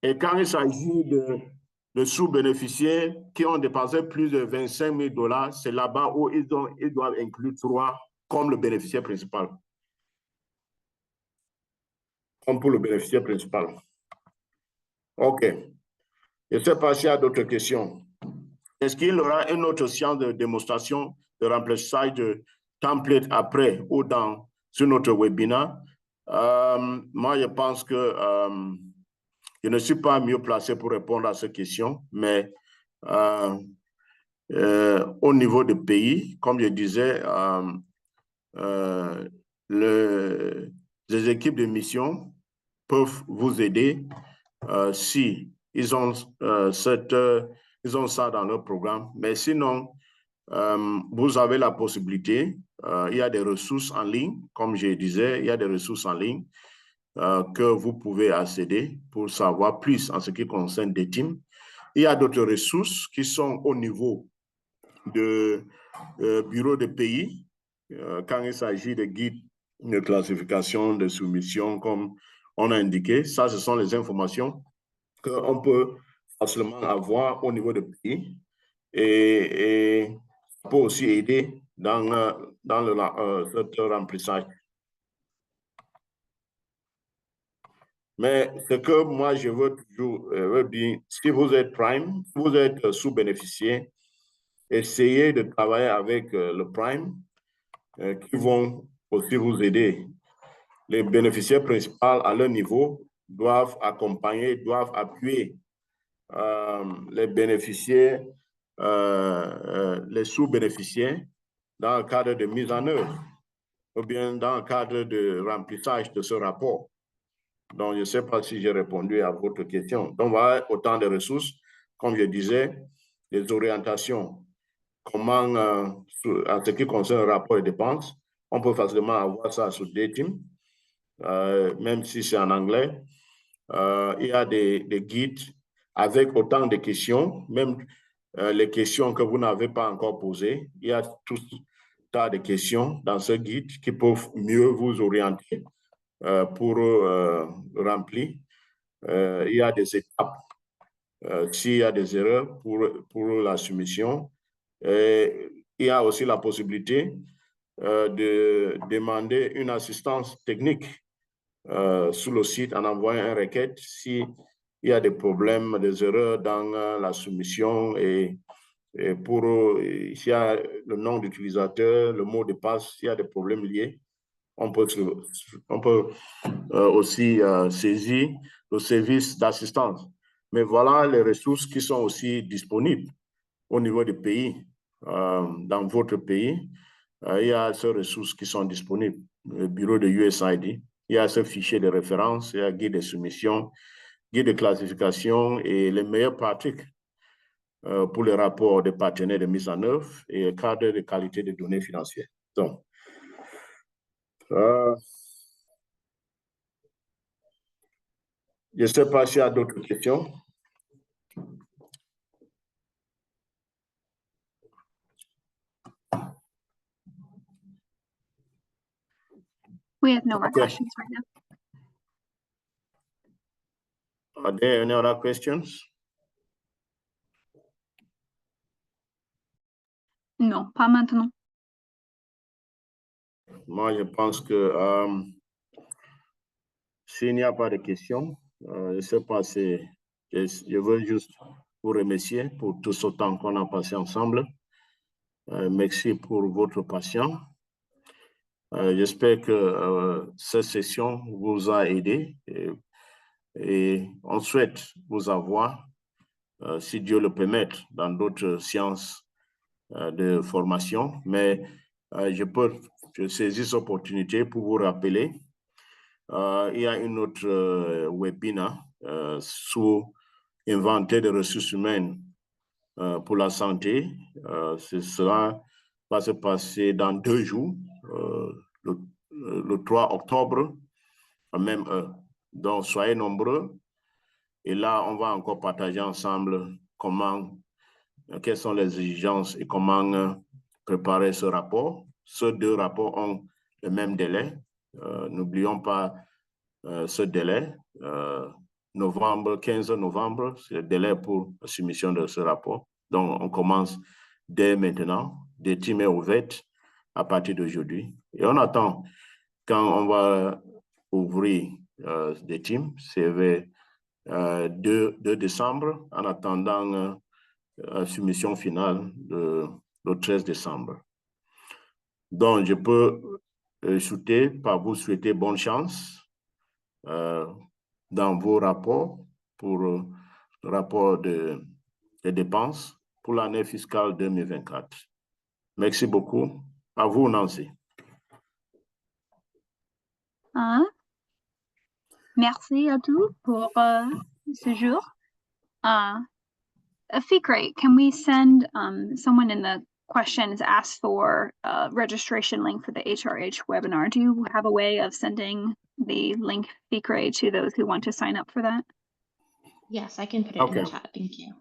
Et quand il s'agit de sous-bénéficiaires qui ont dépensé plus de 25 000 $, c'est là-bas où ils doivent inclure 3 comme le bénéficiaire principal. Comme pour le bénéficiaire principal. OK. Je ne sais pas s'il y a d'autres questions. Est-ce qu'il y aura une autre séance de démonstration de remplissage de template après ou sur notre webinaire? Moi, je pense que Je ne suis pas mieux placé pour répondre à ces questions, mais au niveau des pays, comme je disais, les équipes de mission peuvent vous aider si ils ont, ils ont ça dans leur programme. Mais sinon, vous avez la possibilité, il y a des ressources en ligne, comme je disais, il y a des ressources en ligne que vous pouvez accéder pour savoir plus en ce qui concerne des teams. Il y a d'autres ressources qui sont au niveau de bureaux de pays, quand il s'agit de guides de classification, de soumission, comme on a indiqué. Ça, ce sont les informations qu'on peut facilement avoir au niveau de pays et ça peut aussi aider dans ce remplissage. Mais ce que moi, je veux toujours dire, si vous êtes Prime, si vous êtes sous-bénéficiaire, essayez de travailler avec le Prime qui vont aussi vous aider. Les bénéficiaires principaux, à leur niveau, doivent accompagner, doivent appuyer les bénéficiaires, les sous-bénéficiaires dans le cadre de mise en œuvre ou bien dans le cadre de remplissage de ce rapport. Donc, je ne sais pas si j'ai répondu à votre question. Donc, voilà autant de ressources, comme je disais, des orientations. Comment, en ce qui concerne le rapport de dépenses, on peut facilement avoir ça sur des teams, même si c'est en anglais. Il y a des guides avec autant de questions, même les questions que vous n'avez pas encore posées. Il y a tout tas de questions dans ce guide qui peuvent mieux vous orienter pour remplir. Il y a des étapes. S'il y a des erreurs pour la soumission, il y a aussi la possibilité de demander une assistance technique sur le site en envoyant une requête s'il y a des problèmes, des erreurs dans la soumission et pour s'il y a le nom d'utilisateur, le mot de passe, s'il y a des problèmes liés, on peut aussi saisir le service d'assistance. Mais voilà les ressources qui sont aussi disponibles au niveau du pays. Dans votre pays, il y a ces ressources qui sont disponibles. Le bureau de USAID, il y a ce fichier de référence, il y a guide de soumission, guide de classification et les meilleures pratiques pour les rapports des partenaires de mise en œuvre et cadre de qualité des données financières. Donc, je ne sais pas s'il y a d'autres questions. We have no more questions right now. Are there any other questions? Non, pas maintenant. Moi, je pense que s'il n'y a pas de questions, je ne sais pas si je veux juste vous remercier pour tout ce temps qu'on a passé ensemble. Merci pour votre patience. J'espère que cette session vous a aidé et on souhaite vous avoir, si Dieu le permet, dans d'autres séances de formation. Mais je saisis cette opportunité pour vous rappeler, il y a une autre webinaire sur inventaire des ressources humaines pour la santé. Cela va se passer dans 2 jours, le 3 octobre, même heure. Donc, soyez nombreux. Et là, on va encore partager ensemble quelles sont les exigences et comment préparer ce rapport. Ces 2 rapports ont le même délai. N'oublions pas ce délai. 15 novembre, c'est le délai pour la soumission de ce rapport. Donc, on commence dès maintenant. Des teams est ouvertes à partir d'aujourd'hui. Et on attend quand on va ouvrir des teams, c'est vers 2 décembre, en attendant la soumission finale le 13 décembre. Donc, je peux ajouter par vous souhaiter bonne chance dans vos rapports pour le rapport des dépenses pour l'année fiscale 2024. Merci beaucoup. À vous, Nancy. Merci à tous pour ce jour. Fikre, can we send someone in the questions asked for a registration link for the HRH webinar? Do you have a way of sending the link, Fikre, to those who want to sign up for that? Yes, I can put it in the chat. Thank you.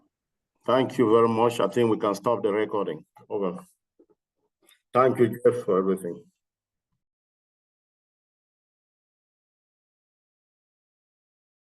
Thank you very much. I think we can stop the recording. Over. Thank you, Jeff, for everything.